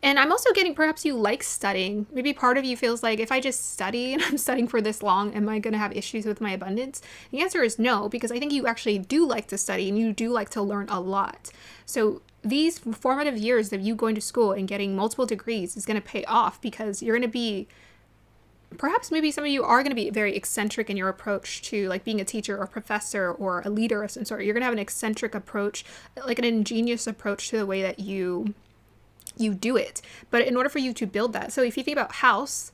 And I'm also getting, perhaps you like studying. Maybe part of you feels like, if I just study and I'm studying for this long, am I going to have issues with my abundance? The answer is no, because I think you actually do like to study and you do like to learn a lot. So these formative years of you going to school and getting multiple degrees is going to pay off, because you're going to be, perhaps maybe some of you are going to be very eccentric in your approach to like being a teacher or professor or a leader of some sort. You're going to have an eccentric approach, like an ingenious approach to the way that you do it. But in order for you to build that, so if you think about House,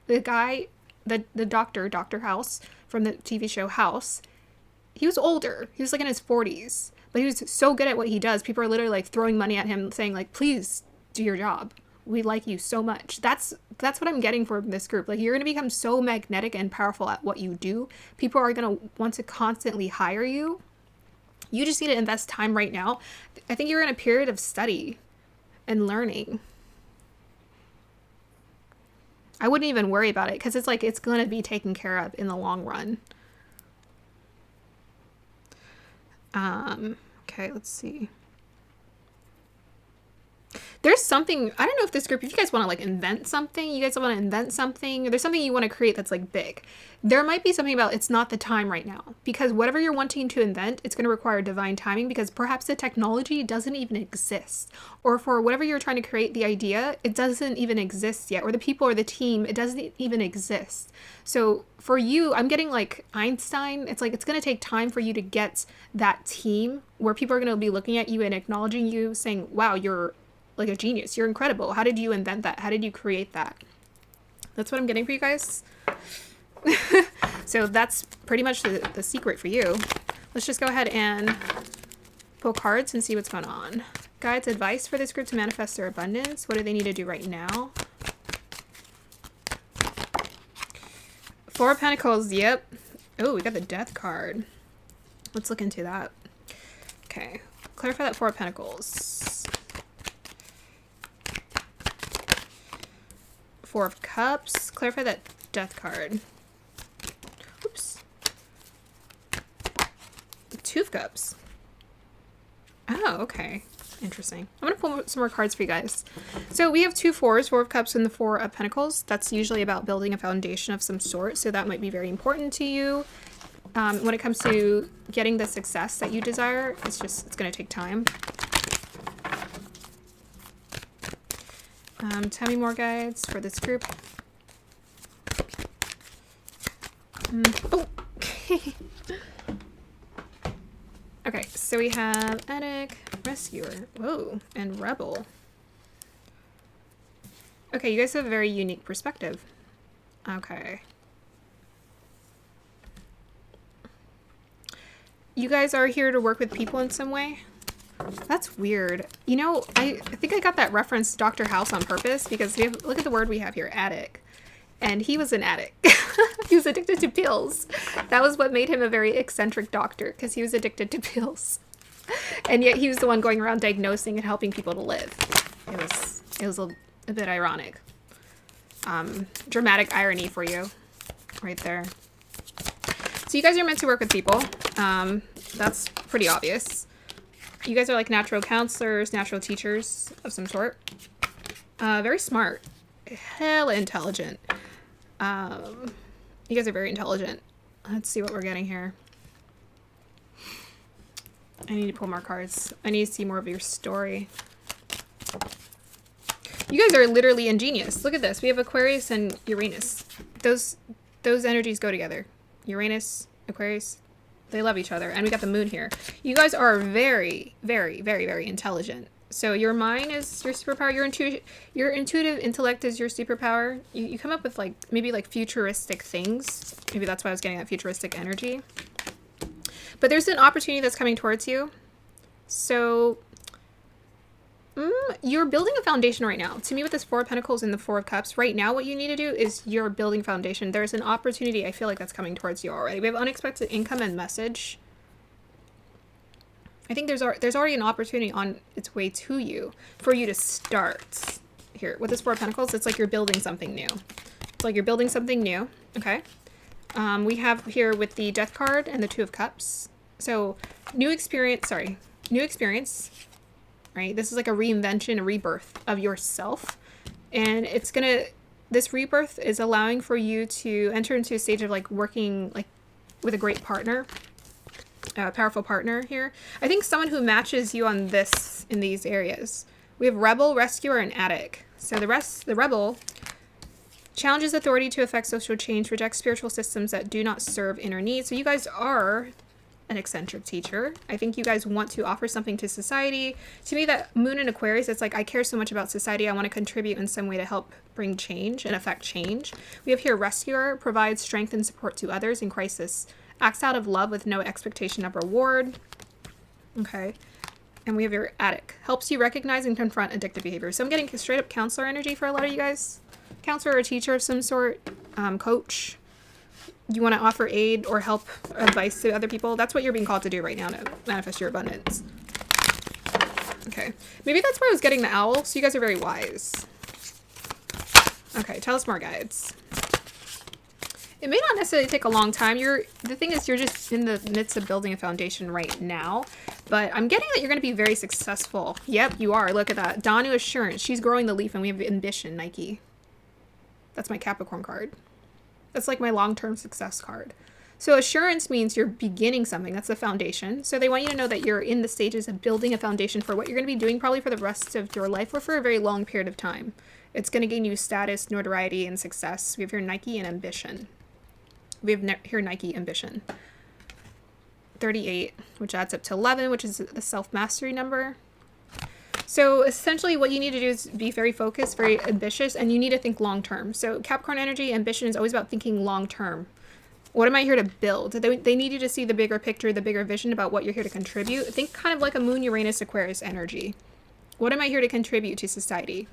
the guy, the doctor, Dr. House from the TV show House, he was older. He was like in his 40s, but he was so good at what he does. People are literally like throwing money at him saying like, please do your job. We like you so much. That's what I'm getting from this group. Like, you're going to become so magnetic and powerful at what you do. People are going to want to constantly hire you. You just need to invest time right now. I think you're in a period of study and learning. I wouldn't even worry about it, because it's like it's going to be taken care of in the long run. Okay, let's see. There's something, I don't know if this group, if you guys want to like invent something, there's something you want to create that's like big. There might be something about, it's not the time right now, because whatever you're wanting to invent, it's going to require divine timing, because perhaps the technology doesn't even exist, or for whatever you're trying to create, the idea, it doesn't even exist yet, or the people or the team, it doesn't even exist. So for you, I'm getting like Einstein. It's like, it's going to take time for you to get that team where people are going to be looking at you and acknowledging you, saying, wow, you're like a genius. You're incredible. How did you invent that? How did you create that? That's what I'm getting for you guys. So that's pretty much the secret for you. Let's just go ahead and pull cards and see what's going on. Guides, advice for this group to manifest their abundance. What do they need to do right now? Four of Pentacles. Yep. Oh, we got the Death card. Let's look into that. Okay. Clarify that Four of Pentacles. Four of Cups. Clarify that Death card. Two of Cups. Oh, okay. Interesting. I'm going to pull some more cards for you guys. So we have 2 fours, 4 of Cups and the 4 of Pentacles. That's usually about building a foundation of some sort. So that might be very important to you. When it comes to getting the success that you desire, it's going to take time. Tell me more guides for this group. Oh, okay. Okay, so we have Addict, Rescuer, whoa, and Rebel. Okay, you guys have a very unique perspective. Okay. You guys are here to work with people in some way? That's weird. You know, I think I got that reference to Dr. House on purpose because we have, look at the word we have here, addict. And he was an addict. He was addicted to pills. That was what made him a very eccentric doctor, because he was addicted to pills. And yet he was the one going around diagnosing and helping people to live. It was a bit ironic. Dramatic irony for you right there. So you guys are meant to work with people. That's pretty obvious. You guys are like natural counselors, natural teachers of some sort. Very smart. Hella intelligent. You guys are very intelligent. Let's see what we're getting here. I need to pull more cards. I need to see more of your story. You guys are literally ingenious. Look at this. We have Aquarius and Uranus. Those energies go together. Uranus, Aquarius, they love each other. And we got the moon here. You guys are very, very, very, very intelligent. So your mind is your superpower. Your intuitive intellect is your superpower. You come up with like maybe like futuristic things. Maybe that's why I was getting that futuristic energy. But there's an opportunity that's coming towards you. So you're building a foundation right now. To me, with this 4 of Pentacles and the 4 of Cups, right now what you need to do is you're building foundation. There's an opportunity, I feel like, that's coming towards you already. We have unexpected income and message. I think there's already an opportunity on its way to you for you to start. Here, with this 4 of Pentacles, it's like you're building something new. It's like you're building something new, okay? We have here with the Death card and the 2 of Cups. So, new experience, right? This is like a reinvention, a rebirth of yourself. And this rebirth is allowing for you to enter into a stage of like working like with a great partner. A powerful partner here. I think someone who matches you on this in these areas. We have Rebel, Rescuer, and Addict. So the Rebel challenges authority to affect social change, rejects spiritual systems that do not serve inner needs. So you guys are an eccentric teacher. I think you guys want to offer something to society. To me, that Moon in Aquarius, it's like I care so much about society. I want to contribute in some way to help bring change and affect change. We have here Rescuer, provides strength and support to others in crisis. Acts out of love with no expectation of reward. Okay. And we have your Addict. Helps you recognize and confront addictive behavior. So I'm getting straight up counselor energy for a lot of you guys. Counselor or teacher of some sort. Coach. You want to offer aid or help or advice to other people. That's what you're being called to do right now to manifest your abundance. Okay. Maybe that's why I was getting the owl. So you guys are very wise. Okay. Tell us more, guides. It may not necessarily take a long time. The thing is, you're just in the midst of building a foundation right now. But I'm getting that you're going to be very successful. Yep, you are. Look at that. Danu Assurance. She's growing the leaf, and we have Ambition, Nike. That's my Capricorn card. That's like my long-term success card. So assurance means you're beginning something. That's the foundation. So they want you to know that you're in the stages of building a foundation for what you're going to be doing probably for the rest of your life or for a very long period of time. It's going to gain you status, notoriety, and success. We have here Nike and Ambition. We have here Nike Ambition. 38, which adds up to 11, which is the self-mastery number. So essentially what you need to do is be very focused, very ambitious, and you need to think long-term. So Capricorn energy, ambition is always about thinking long-term. What am I here to build? They need you to see the bigger picture, the bigger vision about what you're here to contribute. Think kind of like a Moon, Uranus, Aquarius energy. What am I here to contribute to society?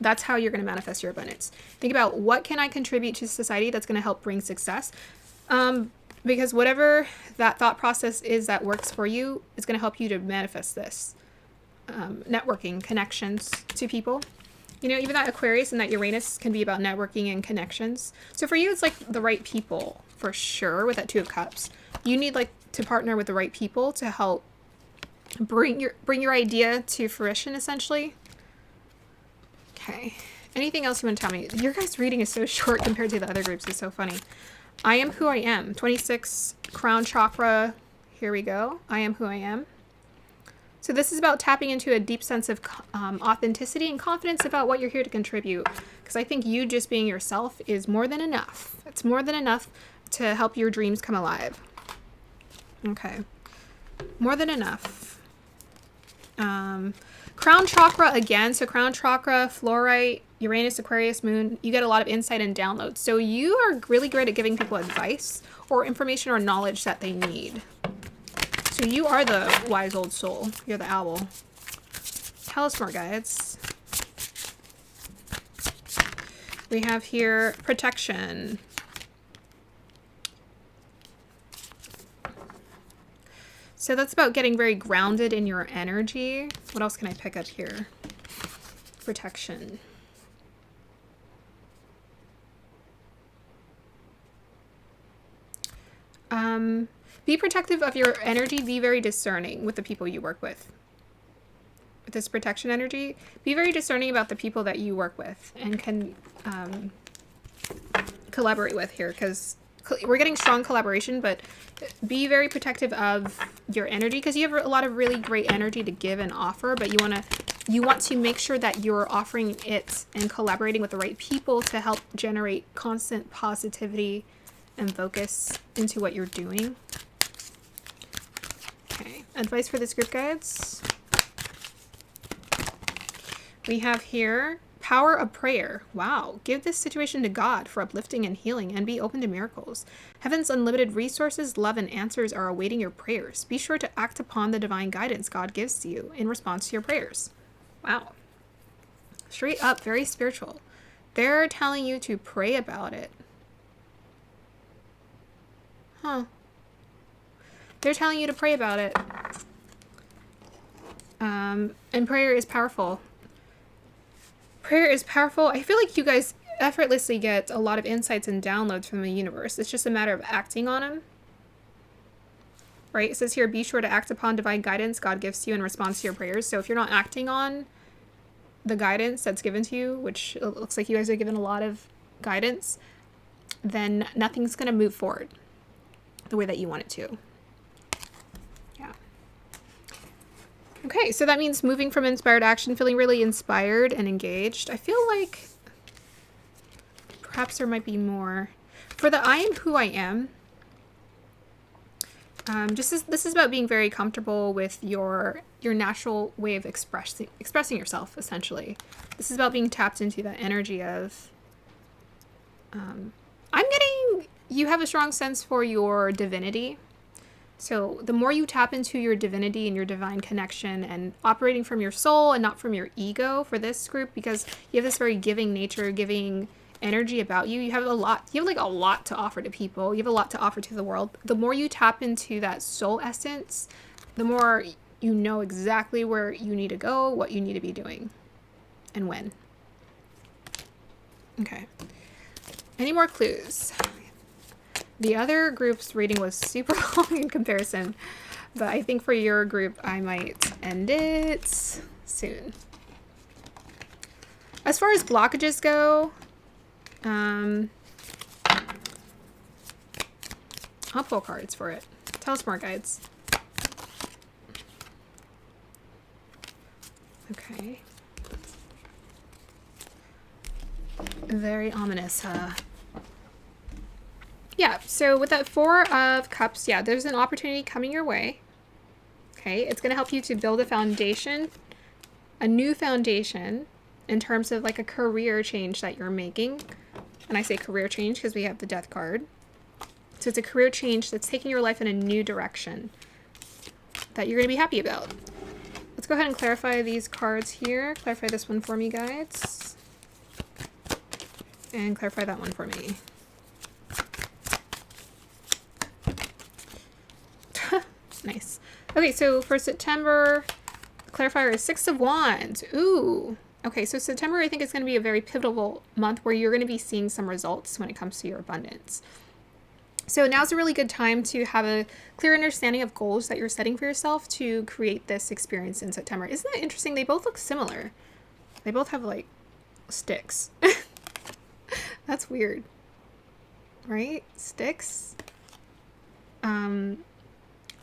That's how you're going to manifest your abundance. Think about what can I contribute to society that's going to help bring success. Because whatever that thought process is that works for you is going to help you to manifest this. Networking, connections to people. You know, even that Aquarius and that Uranus can be about networking and connections. So for you, it's like the right people for sure with that 2 of Cups. You need like to partner with the right people to help bring your idea to fruition, essentially. Okay. Anything else you want to tell me? Your guys' reading is so short compared to the other groups. It's so funny. I am who I am. 26 crown chakra. Here we go. I am who I am. So this is about tapping into a deep sense of authenticity and confidence about what you're here to contribute. Because I think you just being yourself is more than enough. It's more than enough to help your dreams come alive. Okay. More than enough. Crown chakra again. So crown chakra, fluorite, Uranus, Aquarius, moon. You get a lot of insight and downloads. So you are really great at giving people advice or information or knowledge that they need. So you are the wise old soul. You're the owl. Tell us more, guides. We have here protection. So that's about getting very grounded in your energy. What else can I pick up here? Protection. Be protective of your energy. Be very discerning with the people you work with. With this protection energy, be very discerning about the people that you work with and can collaborate with here, because we're getting strong collaboration, but be very protective of your energy because you have a lot of really great energy to give and offer, but you want to make sure that you're offering it and collaborating with the right people to help generate constant positivity and focus into what you're doing. Okay, advice for this group, guides. We have here power of prayer. Wow. Give this situation to God for uplifting and healing, and be open to miracles. Heaven's unlimited resources, love, and answers are awaiting your prayers. Be sure to act upon the divine guidance God gives to you in response to your prayers. Wow. Straight up, very spiritual. They're telling you to pray about it. Huh. They're telling you to pray about it. And prayer is powerful. Prayer is powerful. I feel like you guys effortlessly get a lot of insights and downloads from the universe. It's just a matter of acting on them. Right? It says here, be sure to act upon divine guidance God gives to you in response to your prayers. So if you're not acting on the guidance that's given to you, which it looks like you guys are given a lot of guidance, then nothing's going to move forward the way that you want it to. Yeah. Okay, so that means moving from inspired action, feeling really inspired and engaged. I feel like perhaps there might be more. For the I am who I am, this is about being very comfortable with your natural way of expressing yourself, essentially. This is about being tapped into that energy of, I'm getting, you have a strong sense for your divinity. So the more you tap into your divinity and your divine connection and operating from your soul and not from your ego for this group, because you have this very giving nature, giving energy about you. You have like a lot to offer to people. You have a lot to offer to the world. The more you tap into that soul essence, the more you know exactly where you need to go, what you need to be doing, and when. Okay. Any more clues? The other group's reading was super long in comparison, but I think for your group, I might end it soon. As far as blockages go, I'll pull cards for it. Tell us more, guides. Okay. Very ominous, huh? Yeah, so with that Four of Cups, yeah, there's an opportunity coming your way. Okay, it's going to help you to build a foundation, a new foundation, in terms of like a career change that you're making. And I say career change because we have the Death card. So it's a career change that's taking your life in a new direction that you're going to be happy about. Let's go ahead and clarify these cards here. Clarify this one for me, guides. And clarify that one for me. Nice. Okay, so for September, clarifier is Six of Wands. Ooh. Okay, so September, I think, is going to be a very pivotal month where you're going to be seeing some results when it comes to your abundance. So now's a really good time to have a clear understanding of goals that you're setting for yourself to create this experience in September. Isn't that interesting? They both look similar. They both have like sticks. That's weird. Right? Sticks. I'm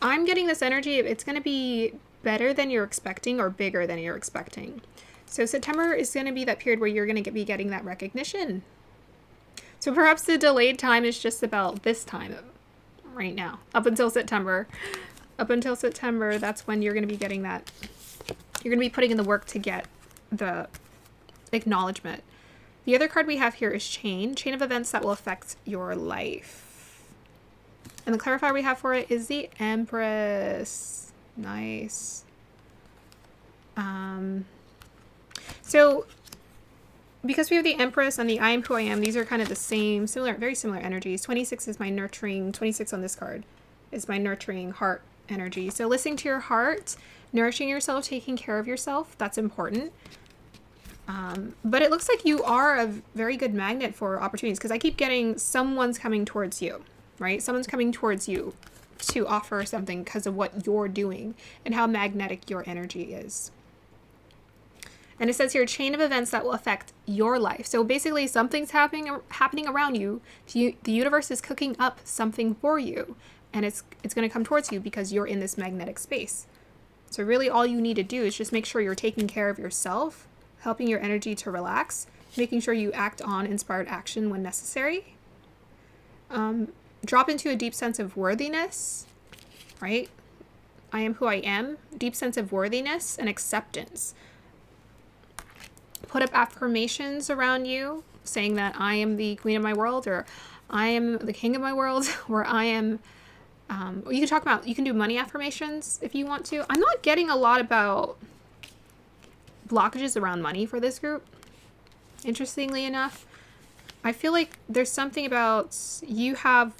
getting this energy. It's going to be better than you're expecting or bigger than you're expecting. So September is going to be that period where you're going to be getting that recognition. So perhaps the delayed time is just about this time right now, up until September. Up until September, that's when you're going to be getting that. You're going to be putting in the work to get the acknowledgement. The other card we have here is chain of events that will affect your life. And the clarifier we have for it is the Empress. Nice. So because we have the Empress and the I am who I am, these are kind of the same, very similar energies. 26 is my nurturing, 26 on this card is my nurturing heart energy. So listening to your heart, nourishing yourself, taking care of yourself, that's important. But it looks like you are a very good magnet for opportunities, because I keep getting someone's coming towards you, right? Someone's coming towards you to offer something because of what you're doing and how magnetic your energy is. And it says here, chain of events that will affect your life. So basically something's happening around you. The universe is cooking up something for you, and it's going to come towards you because you're in this magnetic space. So really all you need to do is just make sure you're taking care of yourself, helping your energy to relax, making sure you act on inspired action when necessary. Drop into a deep sense of worthiness, right? I am who I am. Deep sense of worthiness and acceptance. Put up affirmations around you saying that I am the queen of my world, or I am the king of my world, or I am, you can do money affirmations if you want to. I'm not getting a lot about blockages around money for this group. Interestingly enough, I feel like there's something about you have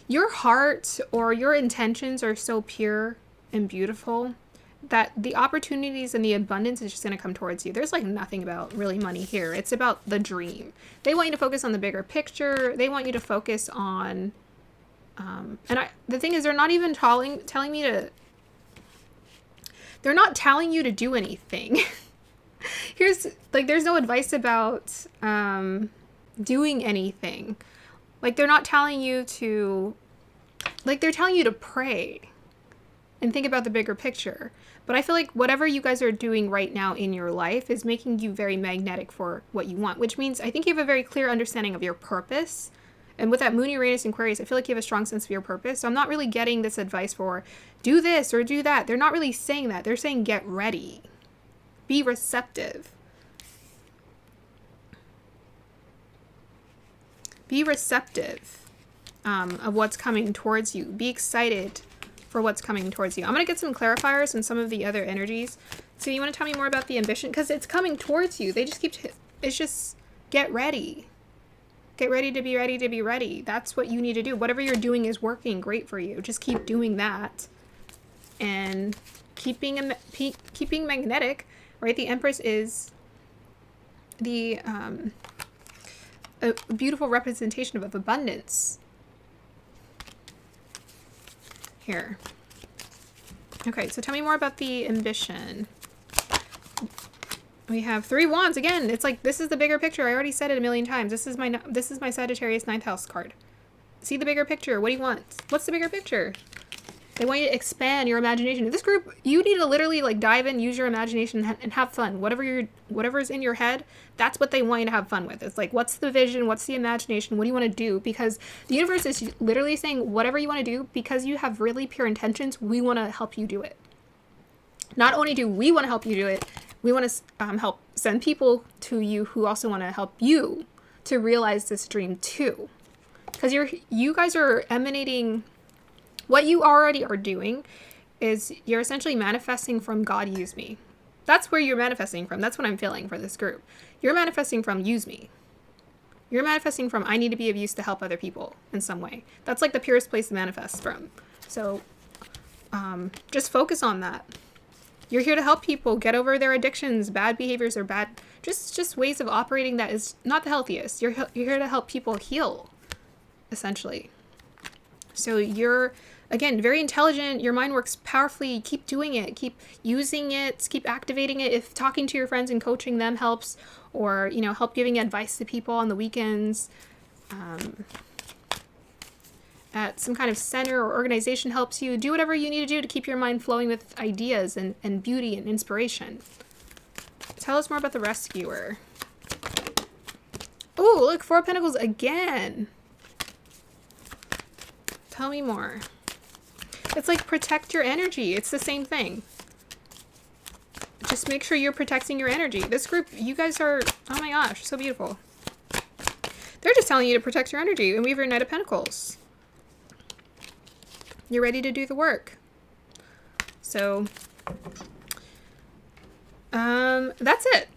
your heart or your intentions are so pure and beautiful that the opportunities and the abundance is just going to come towards you. There's like nothing about really money here. It's about the dream. They want you to focus on the bigger picture. They want you to focus on, the thing is, they're not even telling you to do anything. There's no advice about, doing anything. Like, they're not telling you to, they're telling you to pray and think about the bigger picture. But I feel like whatever you guys are doing right now in your life is making you very magnetic for what you want, which means I think you have a very clear understanding of your purpose. And with that Moon, Uranus, and Aquarius, I feel like you have a strong sense of your purpose. So I'm not really getting this advice for do this or do that. They're not really saying that. They're saying get ready. Be receptive. Be receptive of what's coming towards you. Be excited for what's coming towards you. I'm going to get some clarifiers and some of the other energies. So you want to tell me more about the ambition? Because it's coming towards you. They just it's just get ready. Get ready to be ready to be ready. That's what you need to do. Whatever you're doing is working great for you. Just keep doing that. And keeping magnetic, right? The Empress is the a beautiful representation of abundance. Here. Okay, so tell me more about the ambition. We have 3 wands again. It's like this is the bigger picture. I already said it a million times. This is my Sagittarius 9th house card. See the bigger picture. What do you want? What's the bigger picture? They want you to expand your imagination. In this group, you need to literally dive in, use your imagination, and have fun. Whatever's in your head, that's what they want you to have fun with. It's like, what's the vision? What's the imagination? What do you want to do? Because the universe is literally saying, whatever you want to do, because you have really pure intentions, we want to help you do it. Not only do we want to help you do it, we want to help send people to you who also want to help you to realize this dream too. Because you guys are emanating. What you already are doing is you're essentially manifesting from God use me. That's where you're manifesting from. That's what I'm feeling for this group. You're manifesting from use me. You're manifesting from I need to be of use to help other people in some way. That's like the purest place to manifest from. So just focus on that. You're here to help people get over their addictions, bad behaviors, or bad just ways of operating that is not the healthiest. You're here to help people heal, essentially. So you're, again, very intelligent. Your mind works powerfully. Keep doing it. Keep using it. Keep activating it. If talking to your friends and coaching them helps, or, you know, help giving advice to people on the weekends, at some kind of center or organization helps you, do whatever you need to do to keep your mind flowing with ideas and beauty and inspiration. Tell us more about the rescuer. Oh, look, Four of Pentacles again. Tell me more. It's like protect your energy. It's the same thing. Just make sure you're protecting your energy. This group, you guys are, oh my gosh, so beautiful. They're just telling you to protect your energy. And we have your Knight of Pentacles. You're ready to do the work. So, that's it.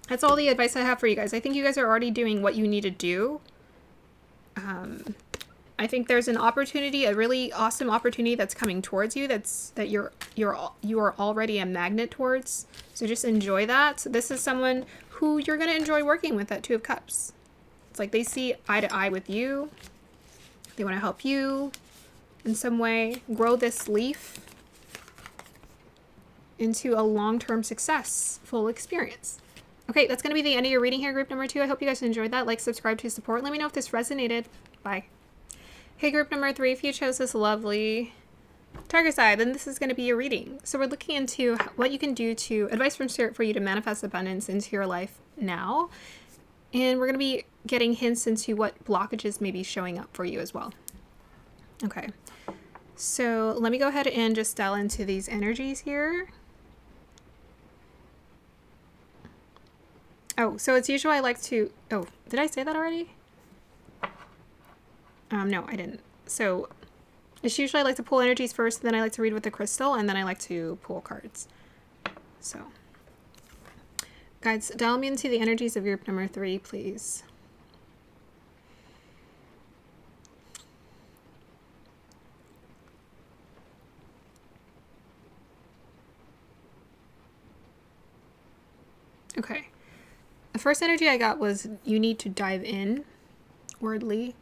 That's all the advice I have for you guys. I think you guys are already doing what you need to do. I think there's an opportunity, a really awesome opportunity that's coming towards you. That you are already a magnet towards. So just enjoy that. This is someone who you're gonna enjoy working with at Two of Cups. It's like they see eye to eye with you. They want to help you in some way grow this leaf into a long-term successful experience. Okay, that's going to be the end of your reading here, group number 2. I hope you guys enjoyed that. Like, subscribe to support. Let me know if this resonated. Bye. Okay, group number 3, if you chose this lovely Tiger side, then this is going to be your reading. So we're looking into what you can do to, advice from Spirit for you to manifest abundance into your life now. And we're going to be getting hints into what blockages may be showing up for you as well. Okay, so let me go ahead and just dial into these energies here. Oh, so it's usually I like to, oh, did I say that already? No, I didn't. So it's usually I like to pull energies first, then I like to read with the crystal, and then I like to pull cards. So, guides, dial me into the energies of group number 3, please. Okay. The first energy I got was you need to dive in, wordly.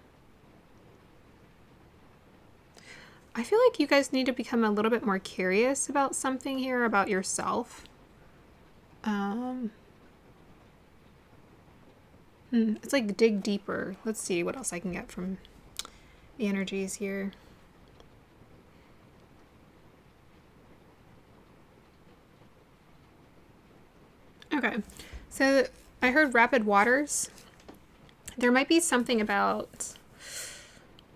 I feel like you guys need to become a little bit more curious about something here, about yourself. It's like dig deeper. Let's see what else I can get from the energies here. Okay, so I heard rapid waters. There might be something about,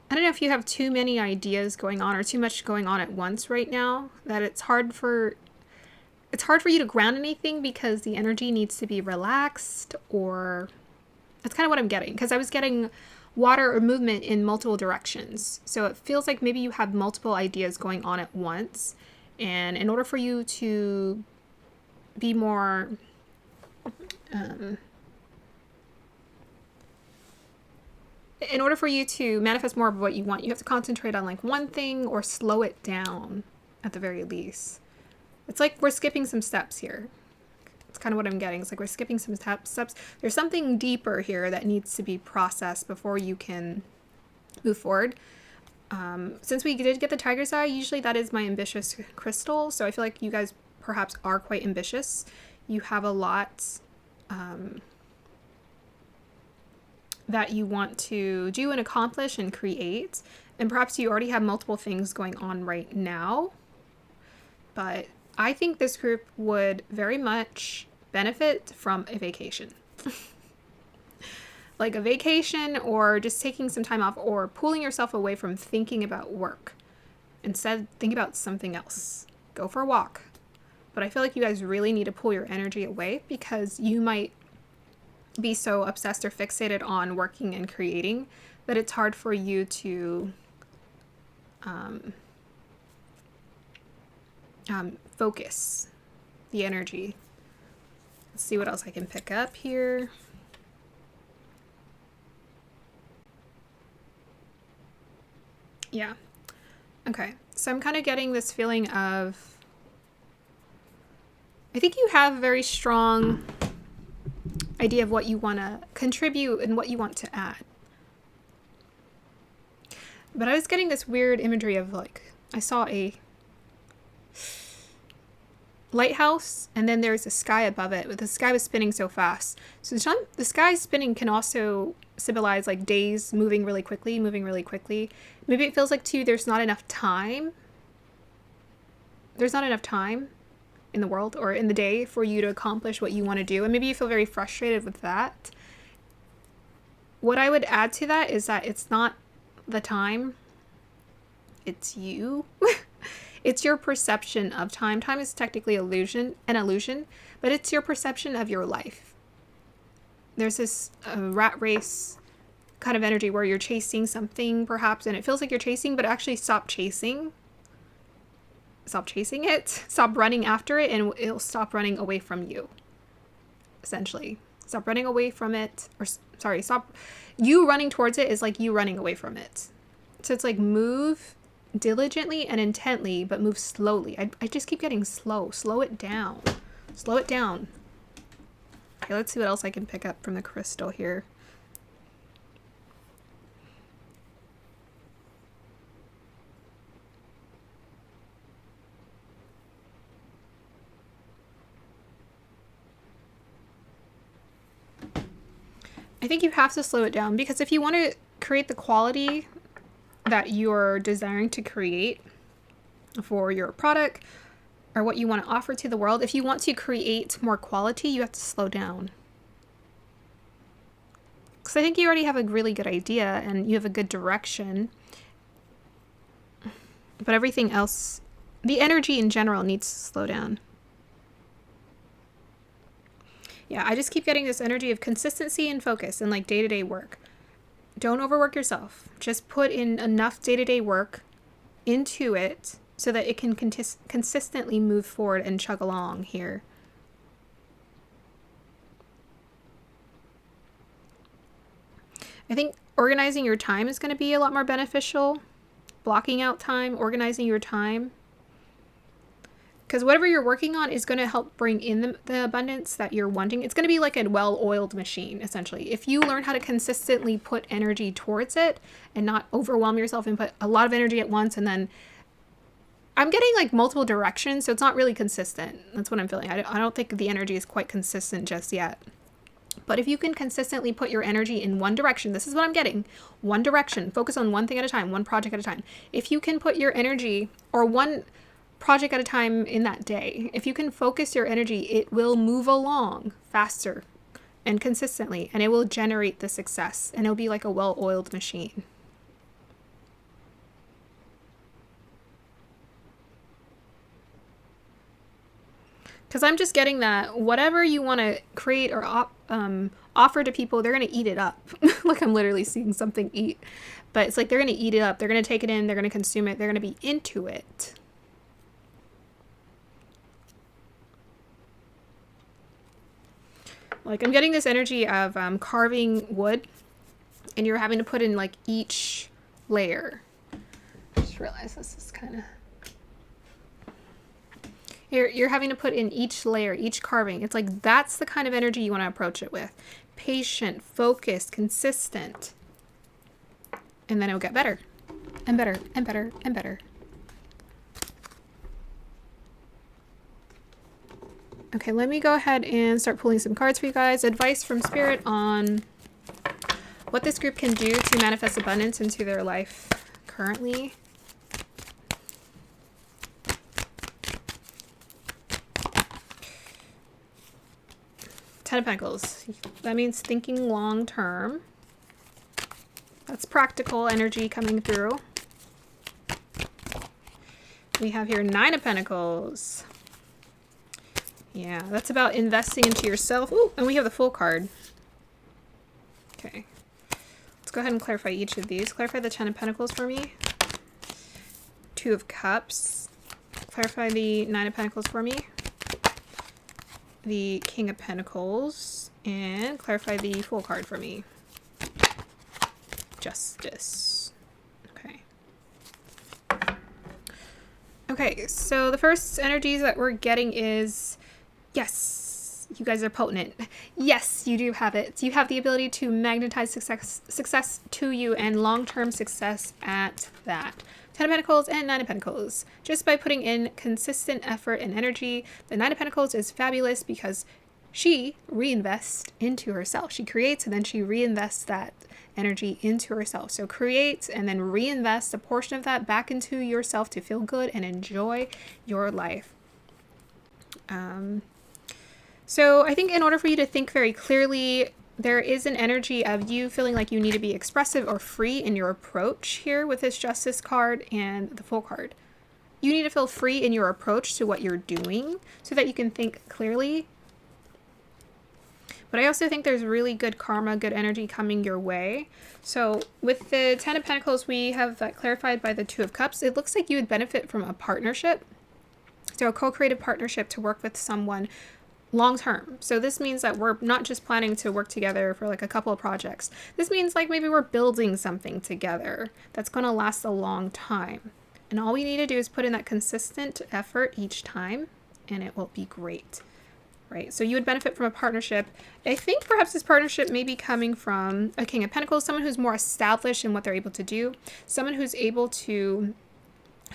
I don't know if you have too many ideas going on or too much going on at once right now, that it's hard for you to ground anything because the energy needs to be relaxed, or that's kind of what I'm getting, because I was getting water or movement in multiple directions. So it feels like maybe you have multiple ideas going on at once, and in order for you to be more in order for you to manifest more of what you want, you have to concentrate on like one thing or slow it down at the very least. It's like we're skipping some steps here. It's kind of what I'm getting. It's like we're skipping some steps. There's something deeper here that needs to be processed before you can move forward. Since we did get the Tiger's Eye, usually that is my ambitious crystal. So I feel like you guys perhaps are quite ambitious. You have a lot that you want to do and accomplish and create. And perhaps you already have multiple things going on right now. But I think this group would very much benefit from a vacation. Like a vacation, or just taking some time off, or pulling yourself away from thinking about work. Instead, think about something else. Go for a walk. But I feel like you guys really need to pull your energy away, because you might be so obsessed or fixated on working and creating that it's hard for you to focus the energy. Let's see what else I can pick up here. Yeah. Okay. So I'm kind of getting this feeling of, I think you have a very strong idea of what you want to contribute and what you want to add. But I was getting this weird imagery of like, I saw a lighthouse and then there's a sky above it, but the sky was spinning so fast. So the sky spinning can also symbolize like days moving really quickly. Maybe it feels like too there's not enough time. There's not enough time in the world or in the day for you to accomplish what you want to do. And maybe you feel very frustrated with that. What I would add to that is that it's not the time, it's you. It's your perception of time. Time is technically an illusion, but it's your perception of your life. There's this rat race kind of energy where you're chasing something perhaps, and it feels like you're chasing, but actually stop chasing. Stop chasing it. Stop running after it, and it'll stop running away from you. Essentially. Stop running away from it. Stop. You running towards it is like you running away from it. So it's like move diligently and intently, but move slowly. I just keep getting slow. Slow it down. Slow it down. Okay, let's see what else I can pick up from the crystal here. I think you have to slow it down because if you want to create the quality that you're desiring to create for your product or what you want to offer to the world, if you want to create more quality, you have to slow down. Because I think you already have a really good idea and you have a good direction. But everything else, the energy in general needs to slow down. Yeah, I just keep getting this energy of consistency and focus and like day-to-day work. Don't overwork yourself. Just put in enough day-to-day work into it so that it can consistently move forward and chug along here. I think organizing your time is going to be a lot more beneficial. Blocking out time, organizing your time. Because whatever you're working on is going to help bring in the abundance that you're wanting. It's going to be like a well-oiled machine, essentially. If you learn how to consistently put energy towards it and not overwhelm yourself and put a lot of energy at once, and then I'm getting like multiple directions, so it's not really consistent. That's what I'm feeling. I don't think the energy is quite consistent just yet. But if you can consistently put your energy in one direction, this is what I'm getting. One direction. Focus on one thing at a time, one project at a time. If you can put your energy or one project at a time in that day, if you can focus your energy, it will move along faster and consistently, and it will generate the success, and it'll be like a well-oiled machine. Because I'm just getting that whatever you want to create or offer to people, they're going to eat it up. Like I'm literally seeing something eat. But it's like they're going to eat it up. They're going to take it in. They're going to consume it. They're going to be into it. Like I'm getting this energy of carving wood. And you're having to put in like each layer. I just realized this is kind of... You're having to put in each layer, each carving. It's like that's the kind of energy you want to approach it with. Patient, focused, consistent. And then it'll get better and better and better and better. Okay, let me go ahead and start pulling some cards for you guys. Advice from Spirit on what this group can do to manifest abundance into their life currently. Ten of Pentacles. That means thinking long term. That's practical energy coming through. We have here Nine of Pentacles. Yeah, that's about investing into yourself. Ooh, and we have the Fool card. Okay. Let's go ahead and clarify each of these. Clarify the Ten of Pentacles for me. Two of Cups. Clarify the Nine of Pentacles for me. The King of Pentacles, and clarify the Fool card for me. Justice. Okay. Okay, so the first energies that we're getting is yes, You guys are potent. Yes, you do have it. You have the ability to magnetize success to you, and long-term success at that. 10 of Pentacles and 9 of Pentacles. Just by putting in consistent effort and energy, the 9 of Pentacles is fabulous because she reinvests into herself. She creates and then she reinvests that energy into herself. So create and then reinvest a portion of that back into yourself to feel good and enjoy your life. So I think in order for you to think very clearly, there is an energy of you feeling like you need to be expressive or free in your approach here with this Justice card and the Fool card. You need to feel free in your approach to what you're doing so that you can think clearly. But I also think there's really good karma, good energy coming your way. So with the 10 of Pentacles, we have that clarified by the 2 of Cups. It looks like you would benefit from a partnership. So a co-creative partnership to work with someone long term. So this means that we're not just planning to work together for like a couple of projects. This means like maybe we're building something together that's going to last a long time. And all we need to do is put in that consistent effort each time and it will be great. Right? So you would benefit from a partnership. I think perhaps this partnership may be coming from a King of Pentacles, someone who's more established in what they're able to do, someone who's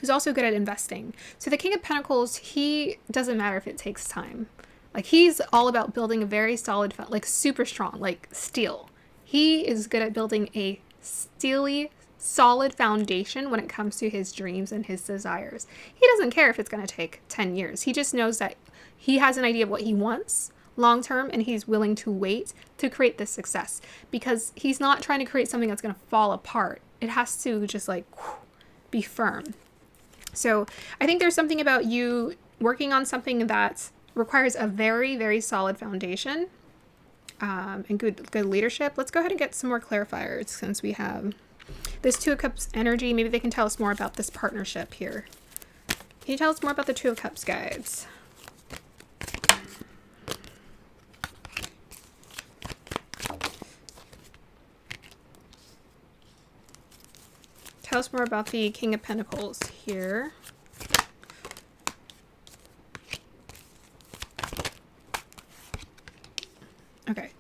also good at investing. So the King of Pentacles, he doesn't matter if it takes time. Like he's all about building a very solid, like super strong, like steel. He is good at building a steely, solid foundation when it comes to his dreams and his desires. He doesn't care if it's going to take 10 years. He just knows that he has an idea of what he wants long term and he's willing to wait to create this success because he's not trying to create something that's going to fall apart. It has to just like be firm. So I think there's something about you working on something that requires a very, very solid foundation and good leadership. Let's go ahead and get some more clarifiers since we have this 2 of Cups energy. Maybe they can tell us more about this partnership here. Can you tell us more about the 2 of Cups, guides? Tell us more about the King of Pentacles here. Okay.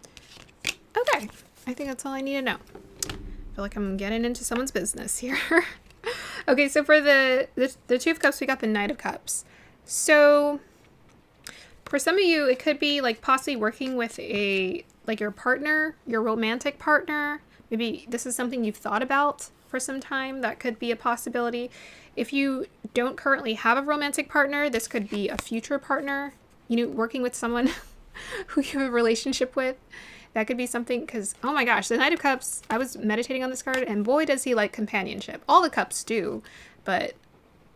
I think that's all I need to know. I feel like I'm getting into someone's business here. Okay, so for the 2 of Cups, we got the Knight of Cups. So for some of you, it could be like possibly working with your partner, your romantic partner. Maybe this is something you've thought about for some time. That could be a possibility. If you don't currently have a romantic partner, this could be a future partner, working with someone who you have a relationship with. That could be something because, oh my gosh, the Knight of Cups, I was meditating on this card and boy, does he like companionship. All the cups do, but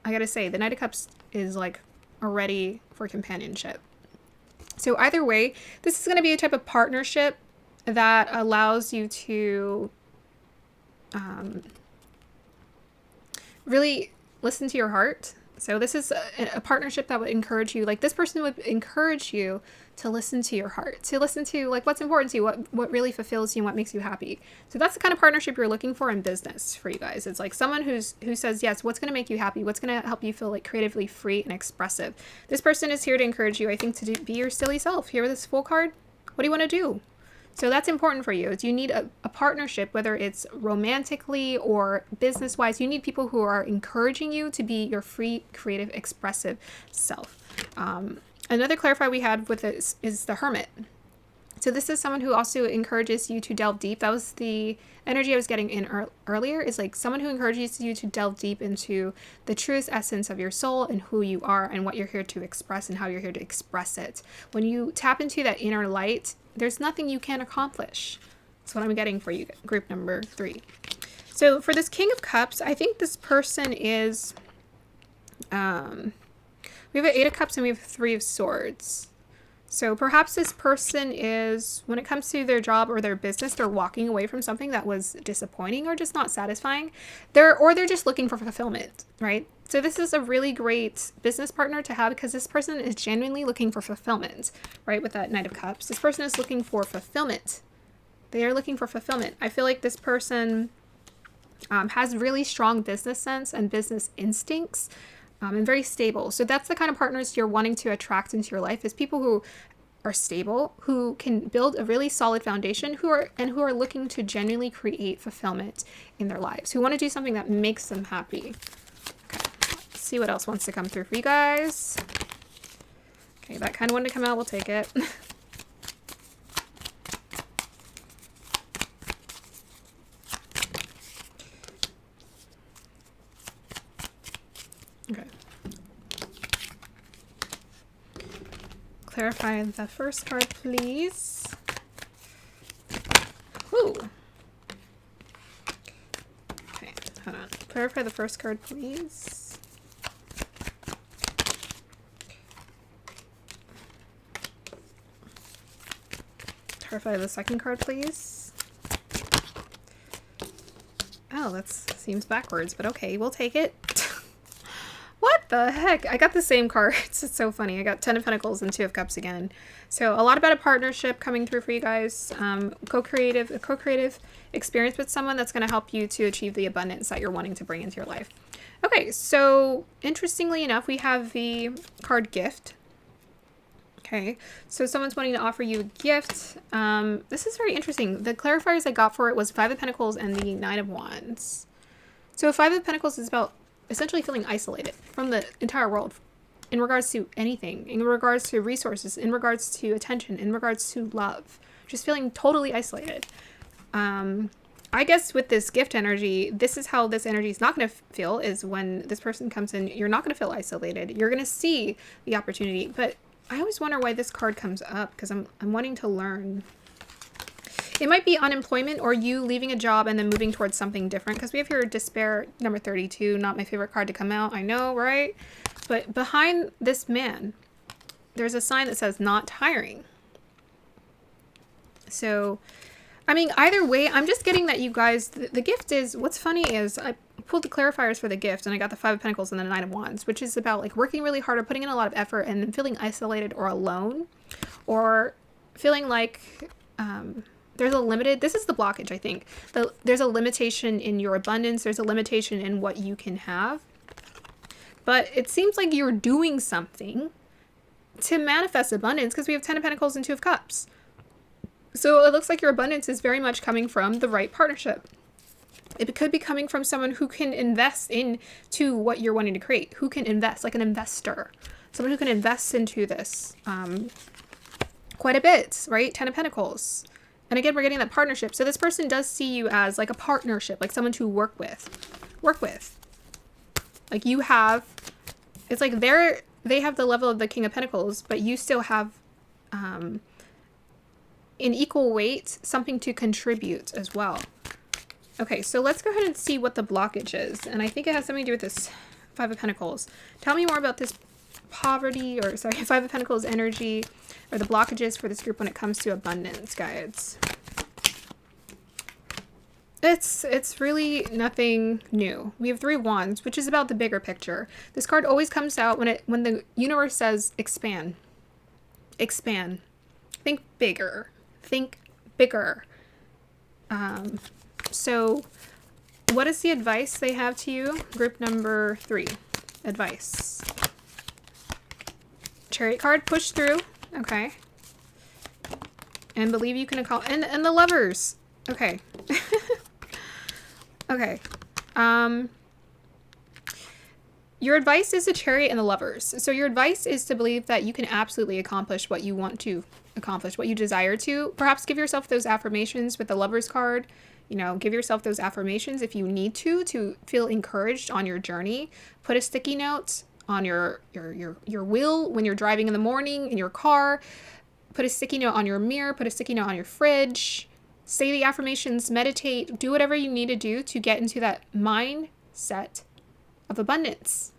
I gotta say, the Knight of Cups is like ready for companionship. So either way, this is going to be a type of partnership that allows you to really listen to your heart. So this is a partnership that would encourage you, like this person would encourage you to listen to your heart, to listen to like what's important to you, what really fulfills you and what makes you happy. So that's the kind of partnership you're looking for in business for you guys. It's like someone who says, yes, what's going to make you happy? What's going to help you feel like creatively free and expressive? This person is here to encourage you, I think, to be your silly self. Here with this Fool card, what do you want to do? So that's important for you. Is you need a partnership, whether it's romantically or business-wise. You need people who are encouraging you to be your free, creative, expressive self. Another clarifier we had with this is the Hermit. So this is someone who also encourages you to delve deep. That was the energy I was getting in earlier, is like someone who encourages you to delve deep into the truest essence of your soul and who you are and what you're here to express and how you're here to express it. When you tap into that inner light, there's nothing you can't accomplish. That's what I'm getting for you, group number 3. So for this King of Cups, I think this person is, we have an 8 of Cups and we have 3 of Swords. So perhaps this person is, when it comes to their job or their business, they're walking away from something that was disappointing or just not satisfying. They're just looking for fulfillment, right? So this is a really great business partner to have because this person is genuinely looking for fulfillment, right? With that Knight of Cups, this person is looking for fulfillment. They are looking for fulfillment. I feel like this person has really strong business sense and business instincts. And very stable. So that's the kind of partners you're wanting to attract into your life, is people who are stable, who can build a really solid foundation, who are looking to genuinely create fulfillment in their lives, who want to do something that makes them happy. Okay, let's see what else wants to come through for you guys. Okay, that kind of wanted to come out. We'll take it. Okay. Clarify the first card, please. Ooh. Okay, hold on. Clarify the first card, please. Clarify the second card, please. Oh, that seems backwards, but okay, we'll take it. What the heck? I got the same cards. It's so funny. I got 10 of Pentacles and 2 of Cups again. So a lot about a partnership coming through for you guys. A co-creative experience with someone that's going to help you to achieve the abundance that you're wanting to bring into your life. Okay, so interestingly enough, we have the card gift. Okay, so someone's wanting to offer you a gift. This is very interesting. The clarifiers I got for it was 5 of Pentacles and the 9 of Wands. So 5 of Pentacles is about essentially feeling isolated from the entire world in regards to anything, in regards to resources, in regards to attention, in regards to love, just feeling totally isolated. I guess with this gift energy, this is how this energy is not going to feel, is when this person comes in, you're not going to feel isolated. You're going to see the opportunity. But I always wonder why this card comes up, because I'm wanting to learn. It might be unemployment or you leaving a job and then moving towards something different, because we have here despair, number 32, not my favorite card to come out. I know, right? But behind this man, there's a sign that says not tiring. So, I mean, either way, I'm just getting that you guys, the gift is, what's funny is I pulled the clarifiers for the gift and I got the 5 of Pentacles and the 9 of Wands, which is about like working really hard or putting in a lot of effort and then feeling isolated or alone, or feeling like, there's a limited, this is the blockage, I think. There's a limitation in your abundance. There's a limitation in what you can have. But it seems like you're doing something to manifest abundance, because we have 10 of Pentacles and 2 of Cups. So it looks like your abundance is very much coming from the right partnership. It could be coming from someone who can invest into what you're wanting to create, who can invest, like an investor. Someone who can invest into this quite a bit, right? 10 of Pentacles. And again, we're getting that partnership. So this person does see you as like a partnership, like someone to work with. Like you have, it's like they have the level of the King of Pentacles, but you still have, in equal weight, something to contribute as well. Okay, so let's go ahead and see what the blockage is. And I think it has something to do with this 5 of Pentacles. Tell me more about this poverty, or sorry, 5 of Pentacles energy, or the blockages for this group when it comes to abundance, guys. It's really nothing new. We have 3 Wands, which is about the bigger picture. This card always comes out when the universe says expand. Expand. Think bigger. Think bigger. So what is the advice they have to you? Group number 3. Advice. Chariot card, push through. Okay. And believe you can accomplish. And the Lovers. Okay. Okay. Your advice is the Chariot and the Lovers. So your advice is to believe that you can absolutely accomplish what you want to accomplish, what you desire to. Perhaps give yourself those affirmations with the Lovers card. You know, give yourself those affirmations if you need to feel encouraged on your journey. Put a sticky note on your wheel when you're driving in the morning in your car. Put a sticky note on your mirror. Put a sticky note on your fridge. Say the affirmations, meditate, do whatever you need to do to get into that mindset of abundance.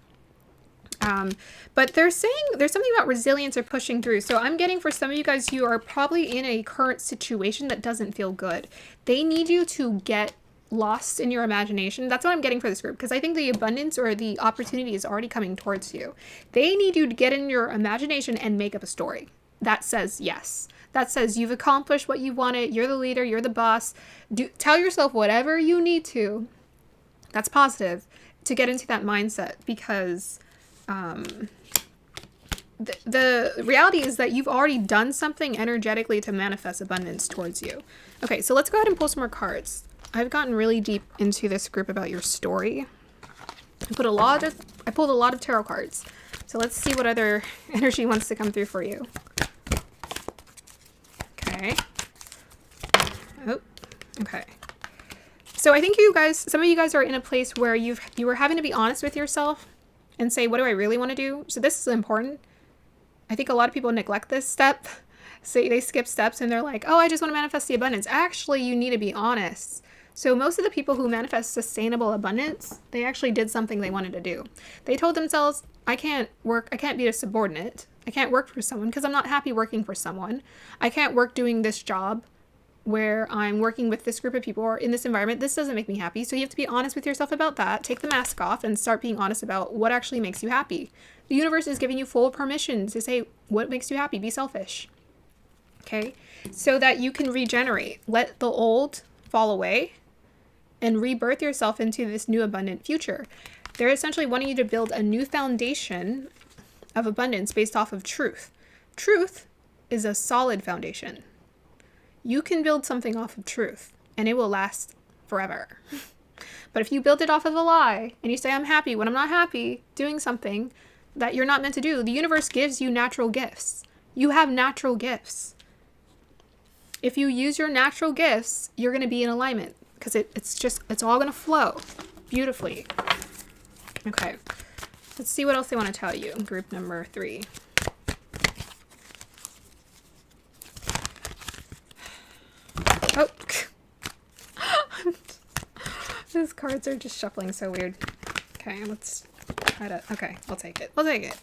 But they're saying there's something about resilience or pushing through. So I'm getting, for some of you guys, you are probably in a current situation that doesn't feel good. They need you to get lost in your imagination. That's what I'm getting for this group, because I think the abundance or the opportunity is already coming towards you. They need you to get in your imagination and make up a story that says yes. That says you've accomplished what you wanted. You're the leader. You're the boss. Tell yourself whatever you need to. That's positive to get into that mindset, because the reality is that you've already done something energetically to manifest abundance towards you. Okay, so let's go ahead and pull some more cards. I've gotten really deep into this group about your story. I pulled a lot of tarot cards. So let's see what other energy wants to come through for you. Okay. Oh, okay. So I think some of you guys are in a place where you were having to be honest with yourself and say, what do I really want to do? So this is important. I think a lot of people neglect this step. So they skip steps and they're like, oh, I just want to manifest the abundance. Actually, you need to be honest. So most of the people who manifest sustainable abundance, they actually did something they wanted to do. They told themselves, I can't be a subordinate. I can't work for someone because I'm not happy working for someone. I can't work doing this job where I'm working with this group of people or in this environment. This doesn't make me happy. So you have to be honest with yourself about that. Take the mask off and start being honest about what actually makes you happy. The universe is giving you full permission to say what makes you happy. Be selfish. Okay? So that you can regenerate. Let the old fall away and rebirth yourself into this new abundant future. They're essentially wanting you to build a new foundation of abundance based off of truth. Truth is a solid foundation. You can build something off of truth and it will last forever. But if you build it off of a lie and you say, I'm happy when I'm not happy doing something that you're not meant to do, the universe gives you natural gifts. You have natural gifts. If you use your natural gifts, you're going to be in alignment because it's all going to flow beautifully. Okay. Let's see what else they want to tell you. Group number 3. Oh, these cards are just shuffling so weird. Okay, let's try to, okay, we'll take it. We'll take it.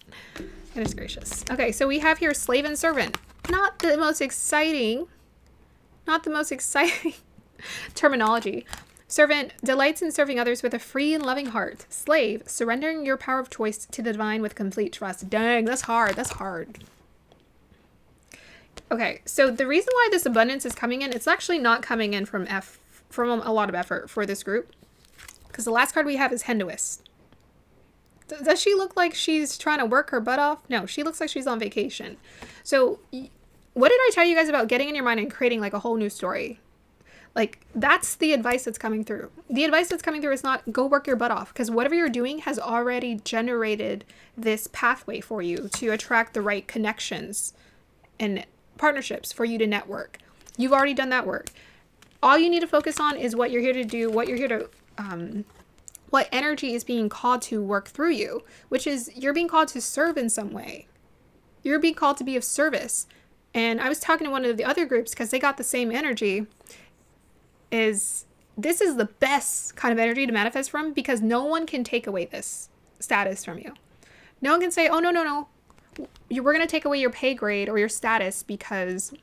Goodness gracious. Okay, so we have here slave and servant. Not the most exciting terminology. Servant delights in serving others with a free and loving heart. Slave, surrendering your power of choice to the divine with complete trust. Dang, that's hard. That's hard. Okay, so the reason why this abundance is coming in, it's actually not coming in from a lot of effort for this group. Because the last card we have is Hinduist. Does she look like she's trying to work her butt off? No, she looks like she's on vacation. So what did I tell you guys about getting in your mind and creating like a whole new story? Like, that's the advice that's coming through. The advice that's coming through is not go work your butt off, because whatever you're doing has already generated this pathway for you to attract the right connections and partnerships for you to network. You've already done that work. All you need to focus on is what you're here to do, what you're here to, what energy is being called to work through you, which is you're being called to serve in some way. You're being called to be of service. And I was talking to one of the other groups because they got the same energy. This is the best kind of energy to manifest from, because no one can take away this status from you. No one can say, oh, no. We're going to take away your pay grade or your status because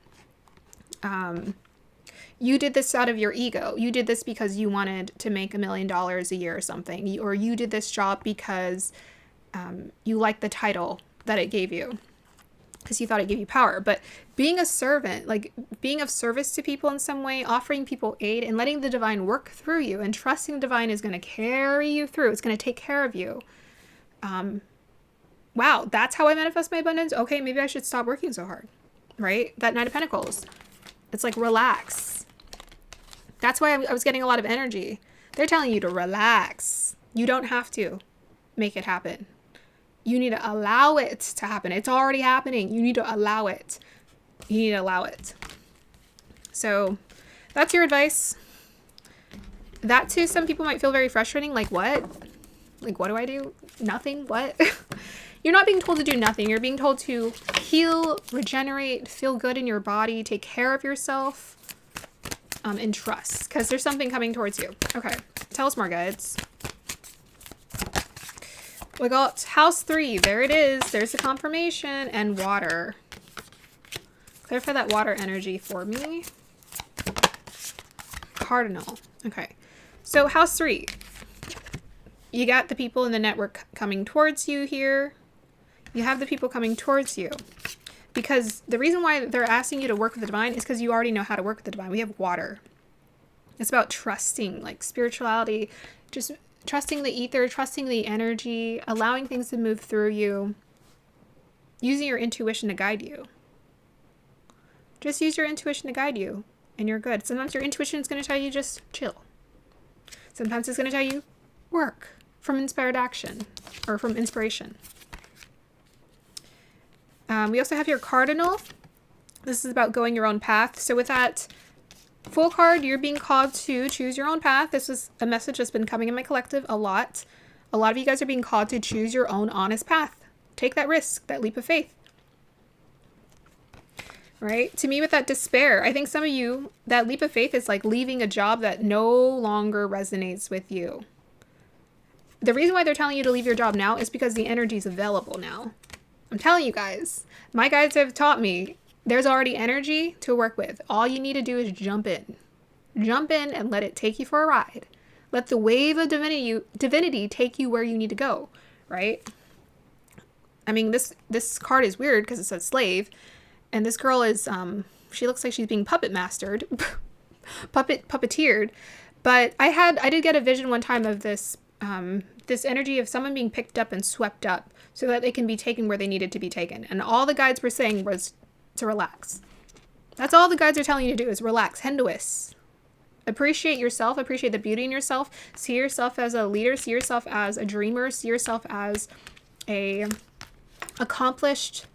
you did this out of your ego. You did this because you wanted to make $1 million a year or something. Or you did this job because you liked the title that it gave you, because you thought it gave you power. But being a servant, like being of service to people in some way, offering people aid and letting the divine work through you and trusting the divine is going to carry you through. It's going to take care of you. Wow, that's how I manifest my abundance. Okay, maybe I should stop working so hard, right? That Knight of Pentacles. It's like, relax. That's why I was getting a lot of energy. They're telling you to relax. You don't have to make it happen. You need to allow it to happen. It's already happening. You need to allow it. You need to allow it. So that's your advice. That too, some people might feel very frustrating. Like, what? Like, what do I do? Nothing? What? You're not being told to do nothing. You're being told to heal, regenerate, feel good in your body, take care of yourself, and trust. Because there's something coming towards you. Okay. Tell us more, guides. We got house 3. There it is. There's the confirmation. And water. Clarify that water energy for me. Cardinal. Okay. So house 3. You got the people in the network coming towards you here. You have the people coming towards you. Because the reason why they're asking you to work with the divine is because you already know how to work with the divine. We have water. It's about trusting, like spirituality, just trusting the ether, trusting the energy, allowing things to move through you. using your intuition to guide you. Just use your intuition to guide you and you're good. Sometimes your intuition is going to tell you just chill. Sometimes it's going to tell you work from inspired action or from inspiration. We also have your cardinal. This is about going your own path. So with that full card, you're being called to choose your own path. This is a message that's been coming in my collective a lot. A lot of you guys are being called to choose your own honest path. Take that risk, that leap of faith. Right? To me, with that despair, I think some of you, that leap of faith is like leaving a job that no longer resonates with you. The reason why they're telling you to leave your job now is because the energy is available now. I'm telling you guys, my guides have taught me there's already energy to work with. All you need to do is jump in. Jump in and let it take you for a ride. Let the wave of divinity take you where you need to go, right? I mean, this card is weird because it says slave. And this girl is, she looks like she's being puppet mastered, puppeteered. But I did get a vision one time of this, this energy of someone being picked up and swept up so that they can be taken where they needed to be taken. And all the guides were saying was to relax. That's all the guides are telling you to do is relax. Hinduists. Appreciate yourself. Appreciate the beauty in yourself. See yourself as a leader. See yourself as a dreamer. See yourself as a accomplished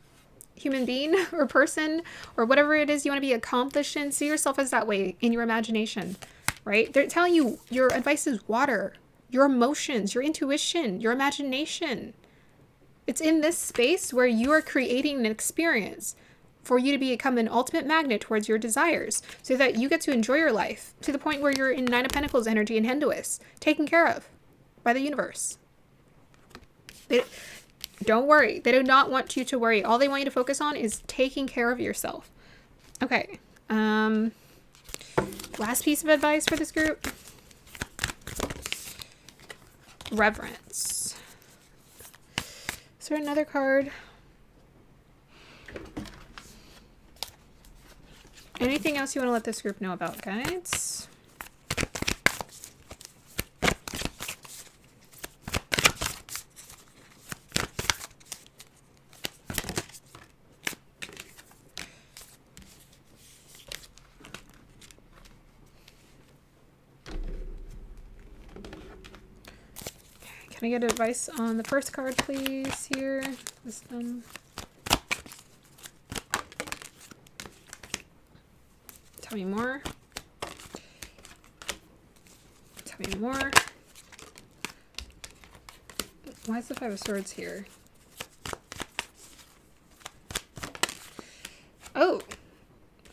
human being or person or whatever it is you want to be accomplished in. See yourself as that way in your imagination, right? They're telling you your advice is water, your emotions, your intuition, your imagination. It's in this space where you are creating an experience for you to become an ultimate magnet towards your desires so that you get to enjoy your life to the point where you're in Nine of Pentacles energy and Hinduist, taken care of by the universe. Don't worry. They do not want you to worry. All they want you to focus on is taking care of yourself. Okay. Last piece of advice for this group. Reverence. Is there another card? Anything else you want to let this group know about, guides? Can I get advice on the first card, please, here? Wisdom. Tell me more. Tell me more. Why is the Five of Swords here? Oh.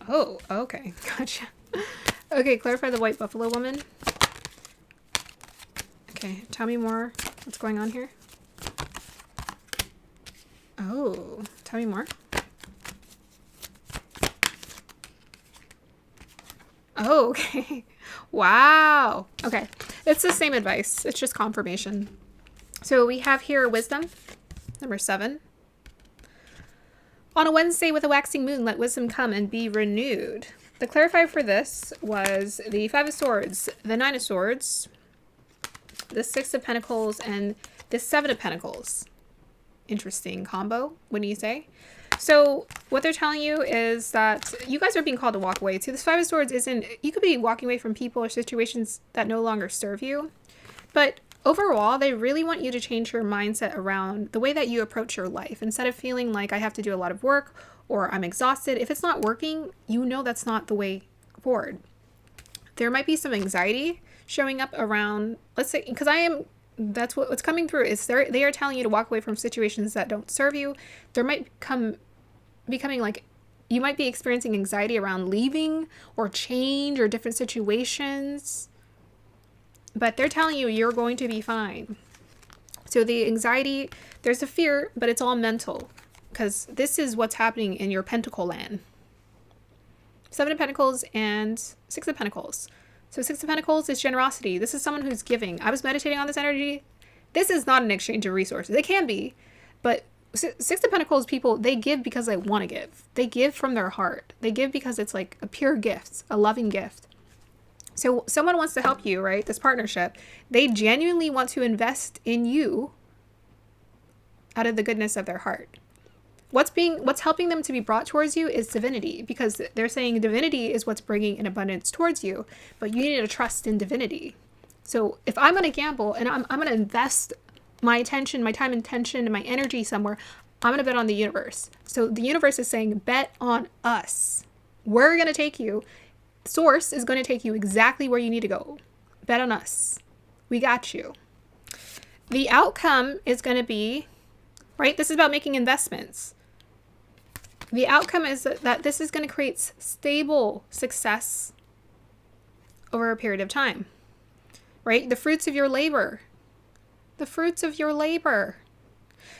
Oh, okay. Gotcha. Okay, clarify the white buffalo woman. Okay, tell me more. What's going on here? Oh, tell me more. Oh, okay. Wow. Okay. It's the same advice. It's just confirmation. So we have here wisdom, number 7. On a Wednesday with a waxing moon, let wisdom come and be renewed. The clarifier for this was the Five of Swords, the Nine of Swords, the Six of Pentacles, and the Seven of Pentacles. Interesting combo, wouldn't you say? So what they're telling you is that you guys are being called to walk away. See, this Five of Swords isn't, you could be walking away from people or situations that no longer serve you. But overall, they really want you to change your mindset around the way that you approach your life. Instead of feeling like I have to do a lot of work or I'm exhausted, if it's not working, you know that's not the way forward. There might be some anxiety showing up around, let's say, because that's what's coming through is they are telling you to walk away from situations that don't serve you. There might becoming like, you might be experiencing anxiety around leaving or change or different situations, but they're telling you you're going to be fine. So the anxiety, there's a fear, but it's all mental because this is what's happening in your pentacle land. Seven of Pentacles and Six of Pentacles. So Six of Pentacles is generosity. This is someone who's giving. I was meditating on this energy. This is not an exchange of resources. It can be, but Six of Pentacles people, they give because they want to give. They give from their heart. They give because it's like a pure gift, a loving gift. So someone wants to help you, right? This partnership. They genuinely want to invest in you out of the goodness of their heart. What's helping them to be brought towards you is divinity, because they're saying divinity is what's bringing an abundance towards you, but you need to trust in divinity. So if I'm going to gamble and I'm going to invest my attention, my time, attention, and my energy somewhere, I'm going to bet on the universe. So the universe is saying, bet on us. We're going to take you. Source is going to take you exactly where you need to go. Bet on us. We got you. The outcome is going to be, right? This is about making investments. The outcome is that this is going to create stable success over a period of time, right? The fruits of your labor. The fruits of your labor.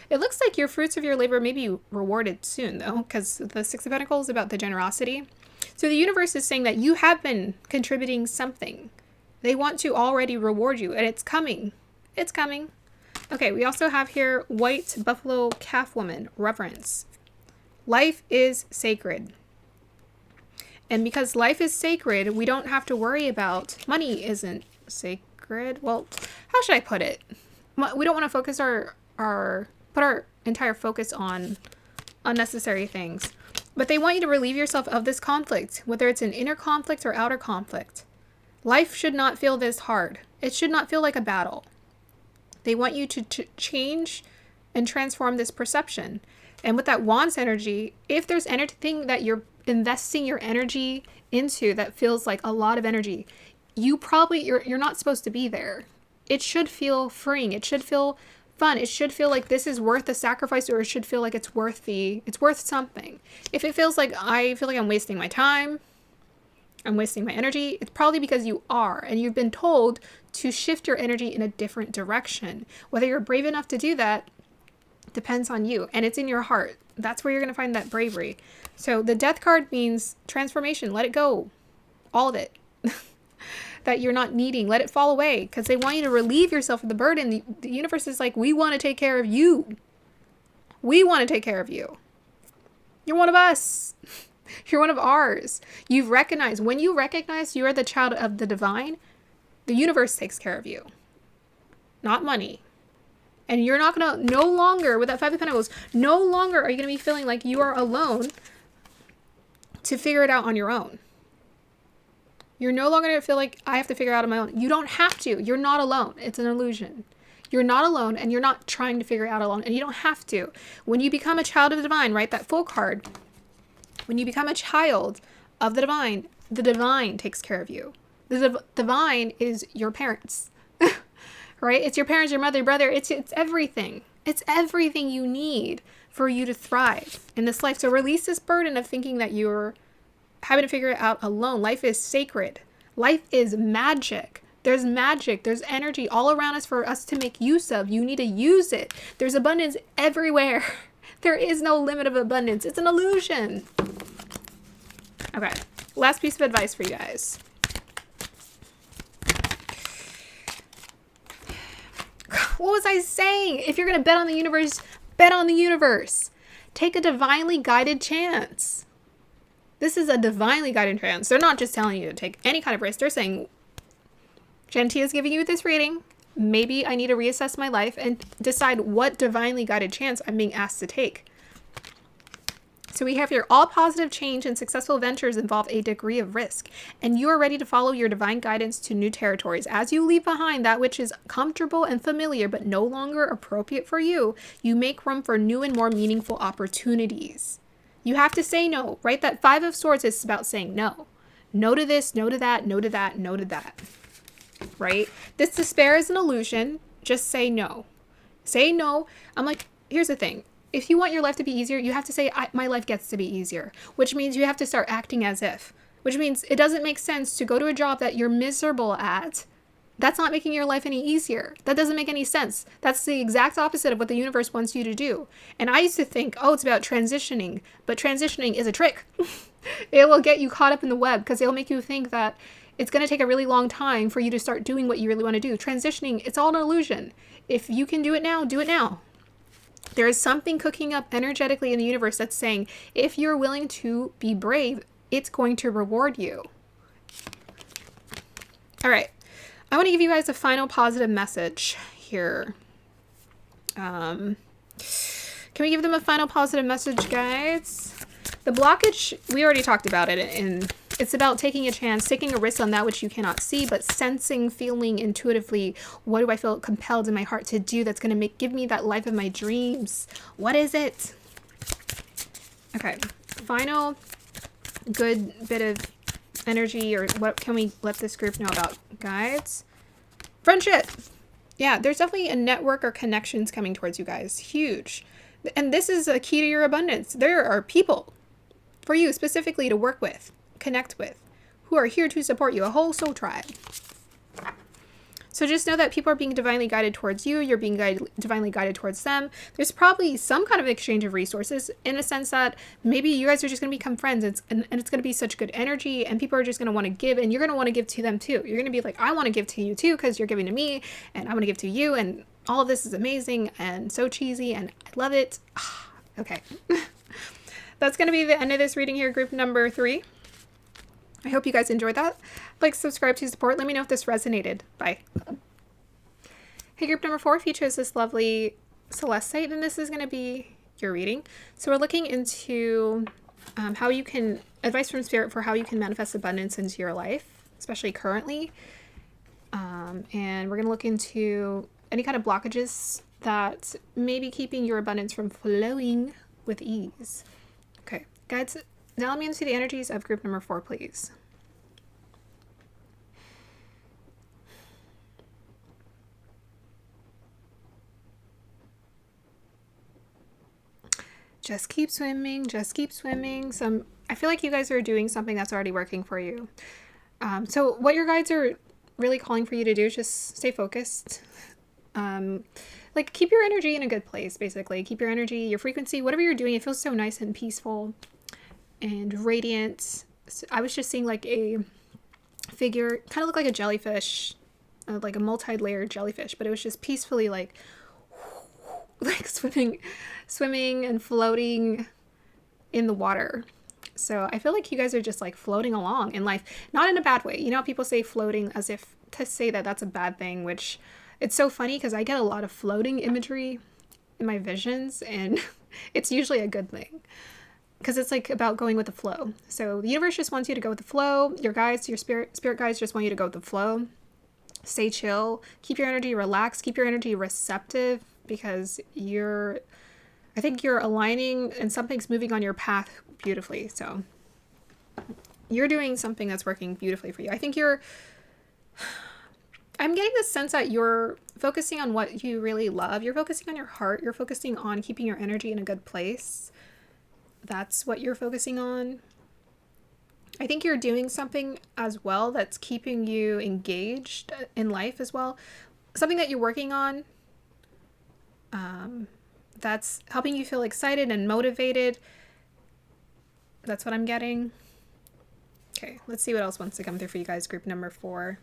It looks like your fruits of your labor may be rewarded soon, though, because the Six of Pentacles is about the generosity. So the universe is saying that you have been contributing something. They want to already reward you, and it's coming. It's coming. Okay, we also have here white buffalo calf woman, reverence. Life is sacred. And because life is sacred, we don't have to worry about money isn't sacred. Well, how should I put it? We don't want to focus put our entire focus on unnecessary things. But they want you to relieve yourself of this conflict, whether it's an inner conflict or outer conflict. Life should not feel this hard. It should not feel like a battle. They want you to change and transform this perception. And with that Wands energy, if there's anything that you're investing your energy into that feels like a lot of energy, you're not supposed to be there. It should feel freeing. It should feel fun. It should feel like this is worth the sacrifice, or it should feel like it's worth something. If it feels like I feel like I'm wasting my time, I'm wasting my energy, it's probably because you are, and you've been told to shift your energy in a different direction. Whether you're brave enough to do that depends on you, and it's in your heart. That's where you're going to find that bravery. So the Death card means transformation. Let it go. All of it. That you're not needing. Let it fall away, because they want you to relieve yourself of the burden. The universe is like, we want to take care of you. We want to take care of you. You're one of us. You're one of ours. When you recognize you are the child of the divine, the universe takes care of you. Not money. And you're not going to, no longer, with that Five of Pentacles, no longer are you going to be feeling like you are alone to figure it out on your own. You're no longer going to feel like I have to figure it out on my own. You don't have to. You're not alone. It's an illusion. You're not alone, and you're not trying to figure it out alone, and you don't have to. When you become a child of the divine, right, that Fool card, when you become a child of the divine takes care of you. The divine is your parents, right? It's your parents, your mother, your brother. It's everything. It's everything you need for you to thrive in this life. So release this burden of thinking that you're having to figure it out alone. Life is sacred. Life is magic. There's magic. There's energy all around us for us to make use of. You need to use it. There's abundance everywhere. There is no limit of abundance. It's an illusion. Okay. Last piece of advice for you guys. What was I saying? If you're going to bet on the universe, bet on the universe. Take a divinely guided chance. This is a divinely guided chance. They're not just telling you to take any kind of risk. They're saying, Shantia is giving you this reading. Maybe I need to reassess my life and decide what divinely guided chance I'm being asked to take. So we have here, all positive change and successful ventures involve a degree of risk, and you are ready to follow your divine guidance to new territories. As you leave behind that which is comfortable and familiar but no longer appropriate for you, you make room for new and more meaningful opportunities. You have to say no, right? That Five of Swords is about saying no. No to this, no to that, no to that, no to that, right? This despair is an illusion. Just say no. Say no. I'm like, here's the thing. If you want your life to be easier, you have to say, my life gets to be easier, which means you have to start acting as if, which means it doesn't make sense to go to a job that you're miserable at. That's not making your life any easier. That doesn't make any sense. That's the exact opposite of what the universe wants you to do. And I used to think, oh, it's about transitioning, but transitioning is a trick. It will get you caught up in the web because it'll make you think that it's going to take a really long time for you to start doing what you really want to do. Transitioning, it's all an illusion. If you can do it now, do it now. There is something cooking up energetically in the universe that's saying, if you're willing to be brave, it's going to reward you. All right. I want to give you guys a final positive message here. Can we give them a final positive message, guys? The blockage, we already talked about it, and it's about taking a chance, taking a risk on that which you cannot see, but sensing, feeling intuitively, what do I feel compelled in my heart to do that's going to give me that life of my dreams? What is it? Okay, final good bit of energy, or what can we let this group know about, guys? Friendship. Yeah, there's definitely a network or connections coming towards you guys. Huge. And this is a key to your abundance. There are people for you specifically to work with, connect with, who are here to support you, a whole soul tribe. So just know that people are being divinely guided towards you. You're being divinely guided towards them. There's probably some kind of exchange of resources, in a sense that maybe you guys are just going to become friends. And it's going to be such good energy, and people are just going to want to give, and you're going to want to give to them too. You're going to be like, I want to give to you too, because you're giving to me, and I want to give to you. And all of this is amazing and so cheesy, and I love it. Okay. That's going to be the end of this reading here, group number 3. I hope you guys enjoyed that. Like, subscribe to support. Let me know if this resonated. Bye. Hey, group number 4, if you chose this lovely celestite, then this is going to be your reading. So we're looking into how you can, advice from Spirit for how you can manifest abundance into your life, especially currently. And we're going to look into any kind of blockages that may be keeping your abundance from flowing with ease. Okay, guys, now let me into the energies of group number 4, please. Just keep swimming, just keep swimming. I feel like you guys are doing something that's already working for you. So what your guides are really calling for you to do is just stay focused. Like, keep your energy in a good place, basically. Keep your energy, your frequency, whatever you're doing, it feels so nice and peaceful and radiant. So I was just seeing like a figure, kind of looked like a jellyfish, like a multi-layered jellyfish, but it was just peacefully like swimming and floating in the water. So I feel like you guys are just like floating along in life, not in a bad way. You know, people say floating as if to say that that's a bad thing, which it's so funny because I get a lot of floating imagery in my visions, and it's usually a good thing because it's like about going with the flow. So the universe just wants you to go with the flow. Your guides, your spirit guides just want you to go with the flow. Stay chill, keep your energy relaxed, keep your energy receptive, because I think you're aligning and something's moving on your path beautifully. So you're doing something that's working beautifully for you. I think I'm getting the sense that you're focusing on what you really love. You're focusing on your heart. You're focusing on keeping your energy in a good place. That's what you're focusing on. I think you're doing something as well that's keeping you engaged in life as well. Something that you're working on that's helping you feel excited and motivated. That's what I'm getting. Okay, let's see what else wants to come through for you guys, group number 4.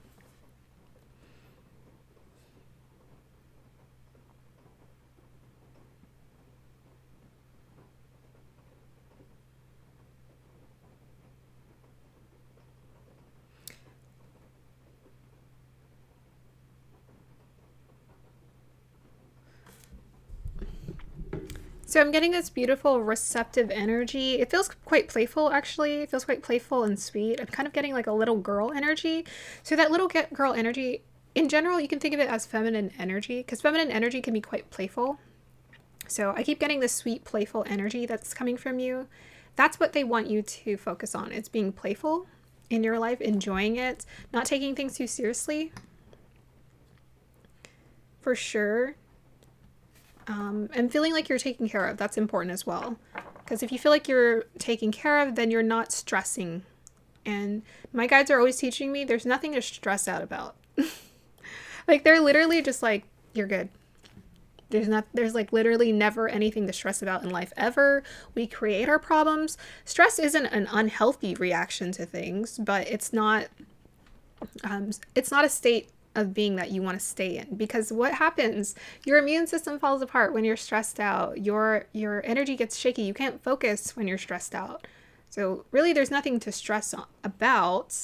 So I'm getting this beautiful receptive energy. It feels quite playful, actually. It feels quite playful and sweet. I'm kind of getting like a little girl energy. So that little girl energy, in general, you can think of it as feminine energy, because feminine energy can be quite playful. So I keep getting this sweet, playful energy that's coming from you. That's what they want you to focus on. It's being playful in your life, enjoying it, not taking things too seriously. For sure. And feeling like you're taken care of, that's important as well. Because if you feel like you're taken care of, then you're not stressing. And my guides are always teaching me there's nothing to stress out about. Like, they're literally just like, you're good. There's like literally never anything to stress about in life ever. We create our problems. Stress isn't an unhealthy reaction to things, but it's not a state of being that you want to stay in, because what happens, your immune system falls apart when you're stressed out. Your energy gets shaky. You can't focus when you're stressed out. So really there's nothing to stress about.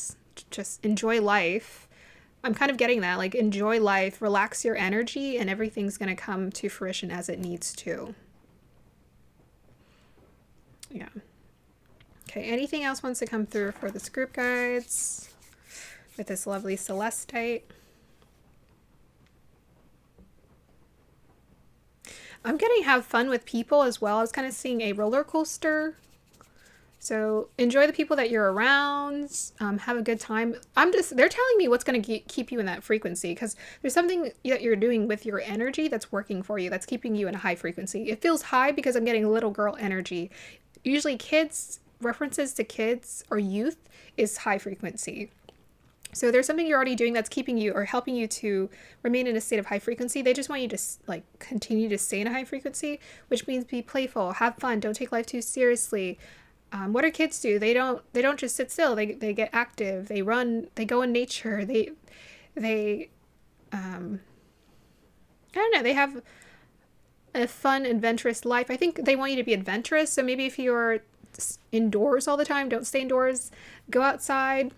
Just enjoy life. I'm kind of getting that, like, enjoy life, relax your energy, and everything's going to come to fruition as it needs to. Yeah. Okay, anything else wants to come through for this group guides with this lovely celestite? I'm getting have fun with people as well. I was kind of seeing a roller coaster. So enjoy the people that you're around. Have a good time. They're telling me what's going to keep you in that frequency, because there's something that you're doing with your energy that's working for you, that's keeping you in a high frequency. It feels high because I'm getting little girl energy. Usually kids, references to kids or youth is high frequency. So there's something you're already doing that's keeping you or helping you to remain in a state of high frequency. They just want you to like continue to stay in a high frequency, which means be playful, have fun, don't take life too seriously. What do kids do? They don't just sit still. They get active. They run. They go in nature. They I don't know. They have a fun, adventurous life. I think they want you to be adventurous. So maybe if you're indoors all the time, don't stay indoors. Go outside.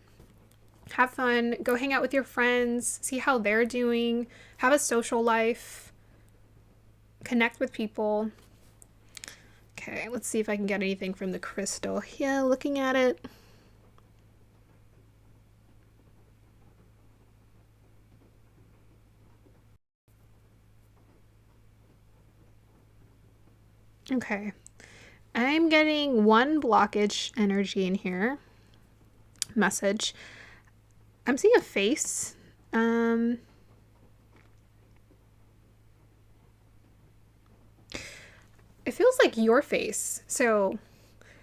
Have fun. Go hang out with your friends. See how they're doing. Have a social life. Connect with people. Okay, let's see if I can get anything from the crystal. Yeah, looking at it. Okay. I'm getting one blockage energy in here. Message. I'm seeing a face. It feels like your face. So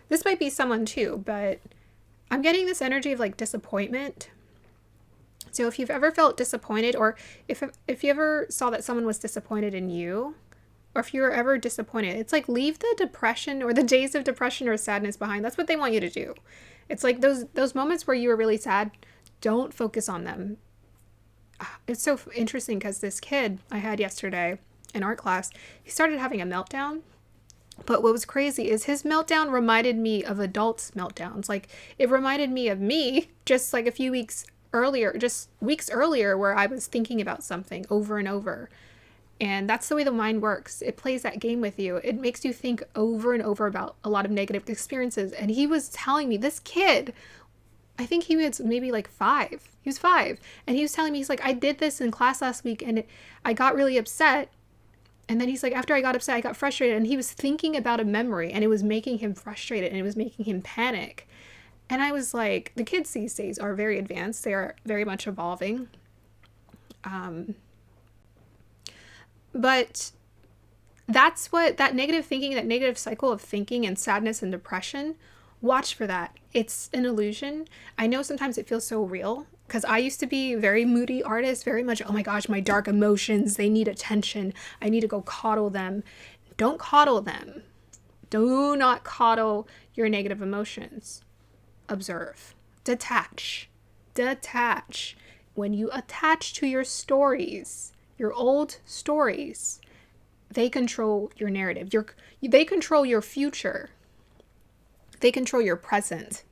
this might be someone too, but I'm getting this energy of like disappointment. So if you've ever felt disappointed, or if you ever saw that someone was disappointed in you, or if you were ever disappointed, it's like leave the depression or the days of depression or sadness behind. That's what they want you to do. It's like those moments where you were really sad, don't focus on them. It's so interesting because this kid I had yesterday in art class, he started having a meltdown. But what was crazy is his meltdown reminded me of adults' meltdowns. Like, it reminded me of me just like a few weeks earlier, where I was thinking about something over and over. And that's the way the mind works. It plays that game with you. It makes you think over and over about a lot of negative experiences. And he was telling me, this kid, I think he was maybe like 5. He was 5. And he was telling me, he's like, I did this in class last week and I got really upset. And then he's like, after I got upset, I got frustrated. And he was thinking about a memory and it was making him frustrated and it was making him panic. And I was like, the kids these days are very advanced. They are very much evolving. But that's what that negative thinking, that negative cycle of thinking and sadness and depression, watch for that. It's an illusion. I know sometimes it feels so real because I used to be a very moody artist, very much, oh my gosh, my dark emotions, they need attention. I need to go coddle them. Don't coddle them. Do not coddle your negative emotions. Observe. Detach. Detach. When you attach to your stories, your old stories, they control your narrative. They control your future. They control your present.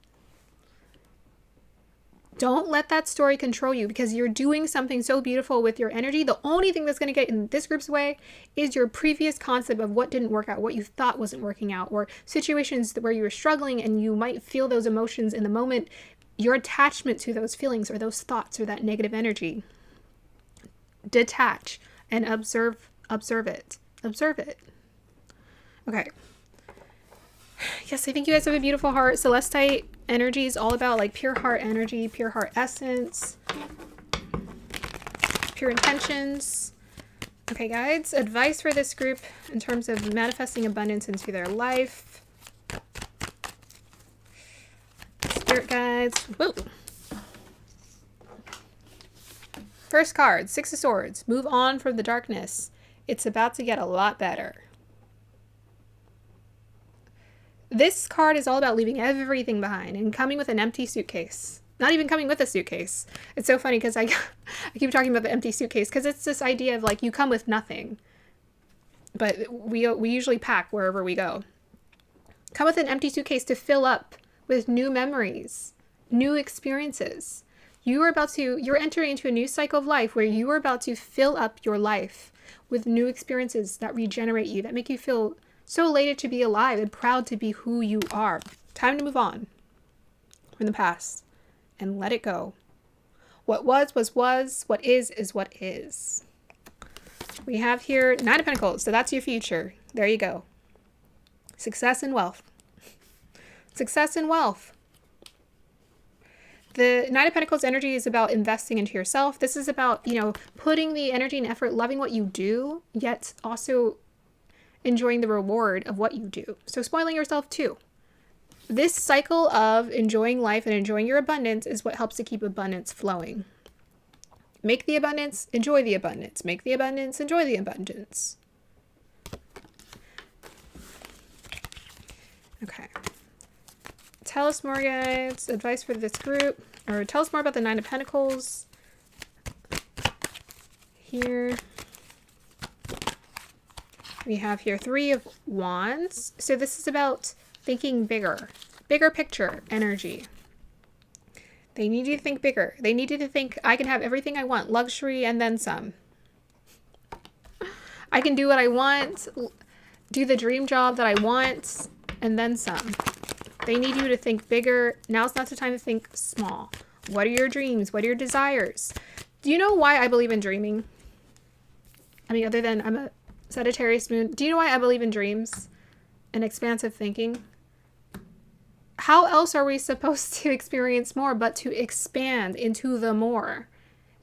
Don't let that story control you because you're doing something so beautiful with your energy. The only thing that's going to get in this group's way is your previous concept of what didn't work out, what you thought wasn't working out, or situations where you were struggling and you might feel those emotions in the moment. Your attachment to those feelings or those thoughts or that negative energy. Detach and observe it. Observe it. Okay. Yes, I think you guys have a beautiful heart. Celestite energy is all about like pure heart energy, pure heart essence, pure intentions. Okay, guides, advice for this group in terms of manifesting abundance into their life. Spirit guides. Whoa. First card, 6 of Swords. Move on from the darkness. It's about to get a lot better. This card is all about leaving everything behind and coming with an empty suitcase. Not even coming with a suitcase. It's so funny because I keep talking about the empty suitcase because it's this idea of like you come with nothing. But we usually pack wherever we go. Come with an empty suitcase to fill up with new memories, new experiences. You're entering into a new cycle of life where you are about to fill up your life with new experiences that regenerate you, that make you feel So elated to be alive and proud to be who you are. Time to move on from the past and let it go. What was. What is what is. We have here Nine of Pentacles. So that's your future. There you go. Success and wealth. Success and wealth. The Nine of Pentacles energy is about investing into yourself. This is about, putting the energy and effort, loving what you do, yet also enjoying the reward of what you do. So spoiling yourself too. This cycle of enjoying life and enjoying your abundance is what helps to keep abundance flowing. Make the abundance, enjoy the abundance. Make the abundance, enjoy the abundance. Okay. Tell us more, guys. Advice for this group. Or tell us more about the Nine of Pentacles. Here. We have here Three of Wands. So this is about thinking bigger. Bigger picture energy. They need you to think bigger. They need you to think, I can have everything I want. Luxury and then some. I can do what I want. Do the dream job that I want. And then some. They need you to think bigger. Now's not the time to think small. What are your dreams? What are your desires? Do you know why I believe in dreaming? I mean, other than I'm a Sagittarius moon. Do you know why I believe in dreams and expansive thinking? How else are we supposed to experience more but to expand into the more?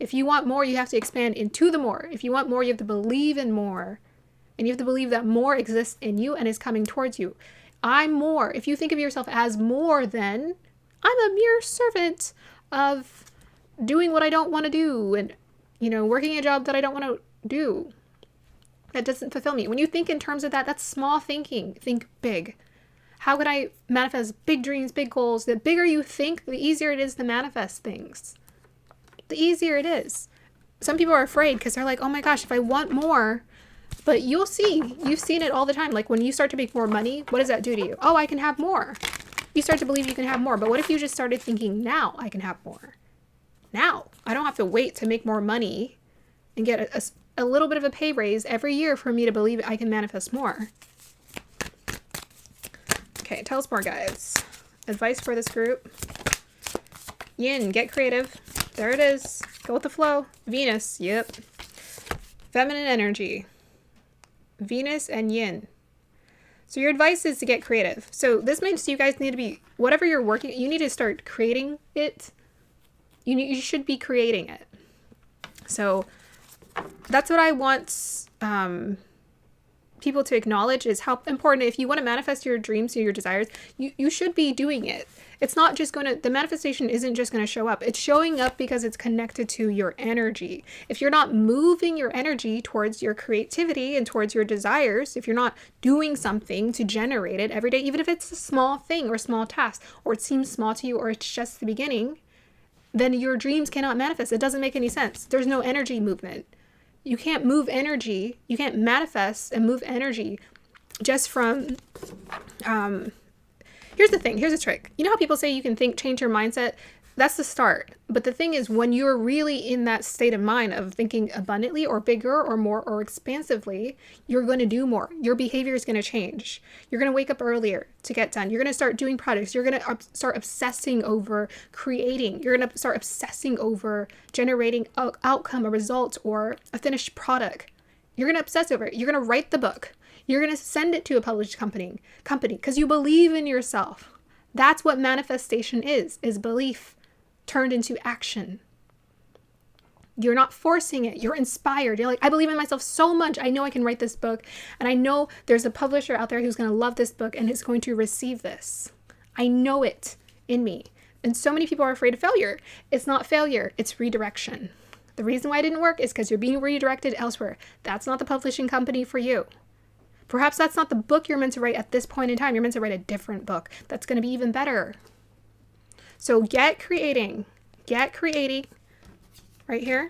If you want more, you have to expand into the more. If you want more, you have to believe in more. And you have to believe that more exists in you and is coming towards you. I'm more. If you think of yourself as more, then I'm a mere servant of doing what I don't want to do and, working a job that I don't want to do. That doesn't fulfill me. When you think in terms of that, that's small thinking. Think big. How could I manifest big dreams, big goals? The bigger you think, the easier it is to manifest things. The easier it is. Some people are afraid because they're like, oh my gosh, if I want more. But you'll see. You've seen it all the time. Like when you start to make more money, what does that do to you? Oh, I can have more. You start to believe you can have more. But what if you just started thinking, now I can have more? Now. I don't have to wait to make more money and get a little bit of a pay raise every year for me to believe I can manifest more. Okay, tell us more, guys. Advice for this group. Yin, get creative. There it is. Go with the flow. Venus, yep. Feminine energy. Venus and Yin. So your advice is to get creative. So this means you guys need to be, whatever you're working, you need to start creating it. You should be creating it. So that's what I want people to acknowledge, is how important, if you want to manifest your dreams or your desires, you should be doing it. It's not just the manifestation isn't just going to show up. It's showing up because it's connected to your energy. If you're not moving your energy towards your creativity and towards your desires, if you're not doing something to generate it every day, even if it's a small thing or a small task, or it seems small to you, or it's just the beginning, then your dreams cannot manifest. It doesn't make any sense. There's no energy movement. You can't move energy. You can't manifest and move energy just from, here's the thing. Here's a trick. You know how people say you can change your mindset? That's the start. But the thing is, when you're really in that state of mind of thinking abundantly or bigger or more or expansively, you're going to do more. Your behavior is going to change. You're going to wake up earlier to get done. You're going to start doing projects. You're going to start obsessing over creating. You're going to start obsessing over generating an outcome, a result, or a finished product. You're going to obsess over it. You're going to write the book. You're going to send it to a published company because you believe in yourself. That's what manifestation is belief turned into action. You're not forcing it. You're inspired. You're like, I believe in myself so much. I know I can write this book. And I know there's a publisher out there who's going to love this book and is going to receive this. I know it in me. And so many people are afraid of failure. It's not failure. It's redirection. The reason why it didn't work is because you're being redirected elsewhere. That's not the publishing company for you. Perhaps that's not the book you're meant to write at this point in time. You're meant to write a different book that's going to be even better. So get creating right here.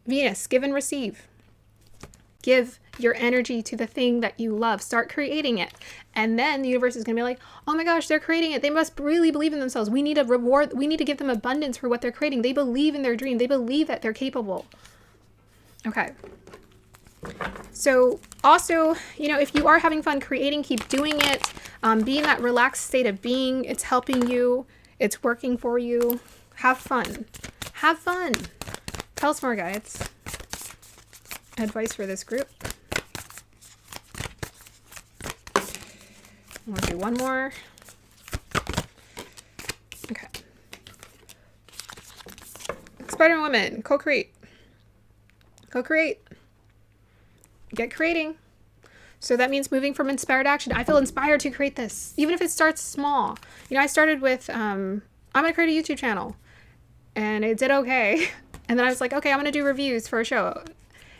Venus, give and receive. Give your energy to the thing that you love. Start creating it. And then the universe is going to be like, oh my gosh, they're creating it. They must really believe in themselves. We need a reward. We need to give them abundance for what they're creating. They believe in their dream. They believe that they're capable. Okay. So also, you know, if you are having fun creating, keep doing it. Be in that relaxed state of being. It's helping you. It's working for you. Have fun. Have fun. Tell us more, guides. Advice for this group. I'm gonna do one more. Okay. Spider Woman, co-create. Co-create. Get creating. So that means moving from inspired action. I feel inspired to create this, even if it starts small. You know, I started with, I'm going to create a YouTube channel, and it did okay. And then I was like, okay, I'm going to do reviews for a show.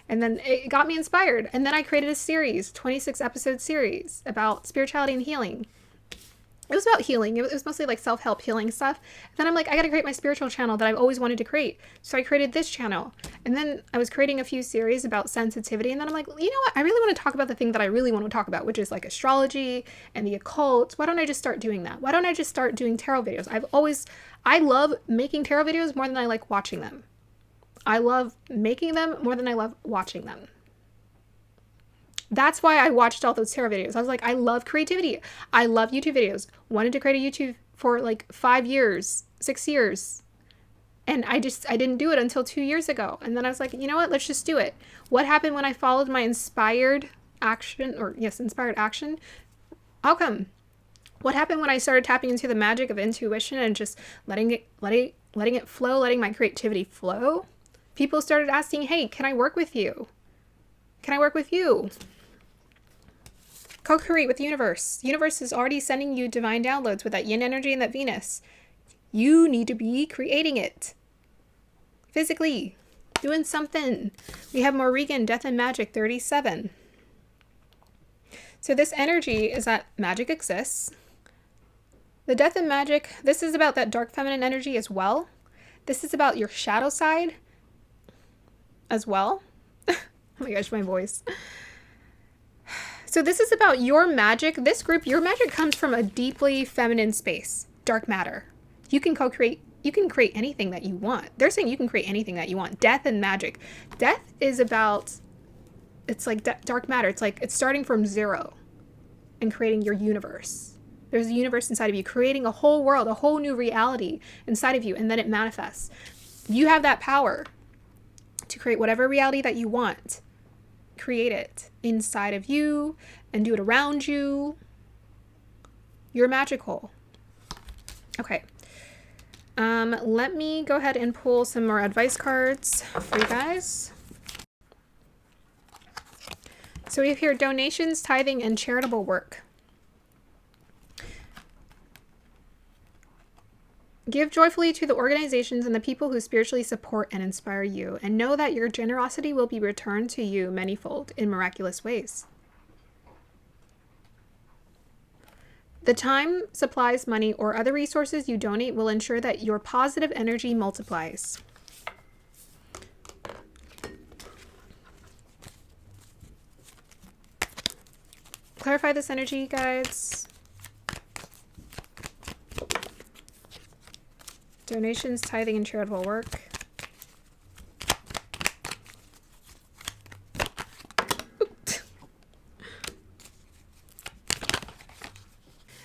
And then it got me inspired. And then I created a series, 26 episode series about spirituality and healing. It was about healing. It was mostly like self-help healing stuff. And then I'm like, I got to create my spiritual channel that I've always wanted to create. So I created this channel. And then I was creating a few series about sensitivity. And then I'm like, you know what? I really want to talk about the thing that I really want to talk about, which is like astrology and the occult. Why don't I just start doing that? Why don't I just start doing tarot videos? I love making tarot videos more than I like watching them. I love making them more than I love watching them. That's why I watched all those tarot videos. I was like, I love creativity. I love YouTube videos. Wanted to create a YouTube for like 5 years, 6 years. And I didn't do it until 2 years ago. And then I was like, you know what? Let's just do it. What happened when I followed my inspired action, inspired action? Outcome. What happened when I started tapping into the magic of intuition and just letting it flow, letting my creativity flow? People started asking, hey, can I work with you? Can I work with you? Co-create with the universe. The universe is already sending you divine downloads with that yin energy and that Venus. You need to be creating it. Physically. Doing something. We have Morrigan, Death and Magic, 37. So this energy is that magic exists. The Death and Magic, this is about that dark feminine energy as well. This is about your shadow side as well. Oh my gosh, my voice. So this is about your magic. This group, your magic comes from a deeply feminine space, dark matter. You can co-create, you can create anything that you want. They're saying you can create anything that you want. Death and magic. Death is about, it's like dark matter. It's like, it's starting from zero and creating your universe. There's a universe inside of you, creating a whole world, a whole new reality inside of you, and then it manifests. You have that power to create whatever reality that you want. Create it inside of you and do it around you. You're magical. Okay. Let me go ahead and pull some more advice cards for you guys. So we have here donations, tithing, and charitable work. Give joyfully to the organizations and the people who spiritually support and inspire you, and know that your generosity will be returned to you manyfold in miraculous ways. The time, supplies, money, or other resources you donate will ensure that your positive energy multiplies. Clarify this energy, guys. Donations, tithing, and charitable work.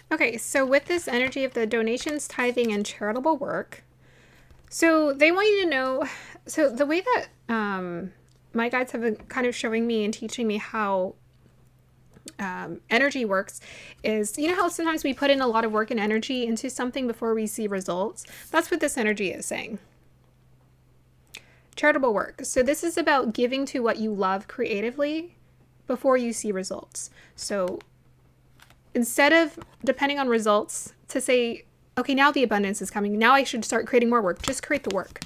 Okay, so with this energy of the donations, tithing, and charitable work, so they want you to know, so the way that my guides have been kind of showing me and teaching me how energy works is, you know how sometimes we put in a lot of work and energy into something before we see results? That's what this energy is saying. Charitable work. So this is about giving to what you love creatively before you see results. So instead of depending on results to say, okay, now the abundance is coming, now I should start creating more work, just create the work.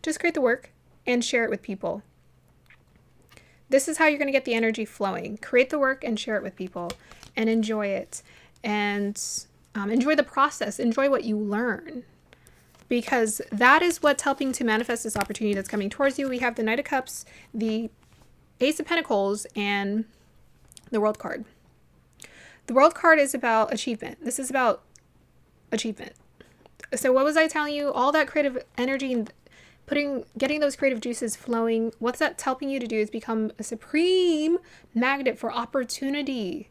Just create the work and share it with people. This is how you're going to get the energy flowing. Create the work and share it with people and enjoy it. And enjoy the process. Enjoy what you learn. Because that is what's helping to manifest this opportunity that's coming towards you. We have the Knight of Cups, the Ace of Pentacles, and the World card. The World card is about achievement. This is about achievement. So what was I telling you? All that creative energy getting those creative juices flowing. What that's helping you to do is become a supreme magnet for opportunity.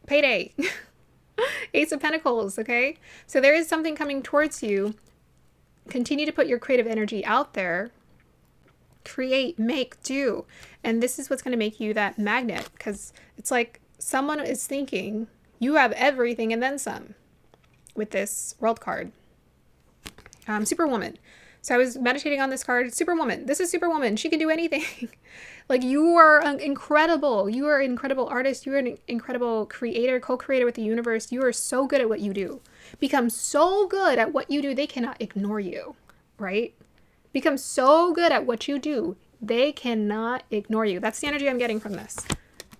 Payday. Ace of Pentacles, okay? So there is something coming towards you. Continue to put your creative energy out there. Create, make, do. And this is what's going to make you that magnet, because it's like someone is thinking you have everything and then some with this World card. Superwoman. So I was meditating on this card. Superwoman. This is Superwoman. She can do anything. Like, you are incredible. You are an incredible artist. You are an incredible creator, co-creator with the universe. You are so good at what you do. Become so good at what you do, they cannot ignore you, right? Become so good at what you do, they cannot ignore you. That's the energy I'm getting from this.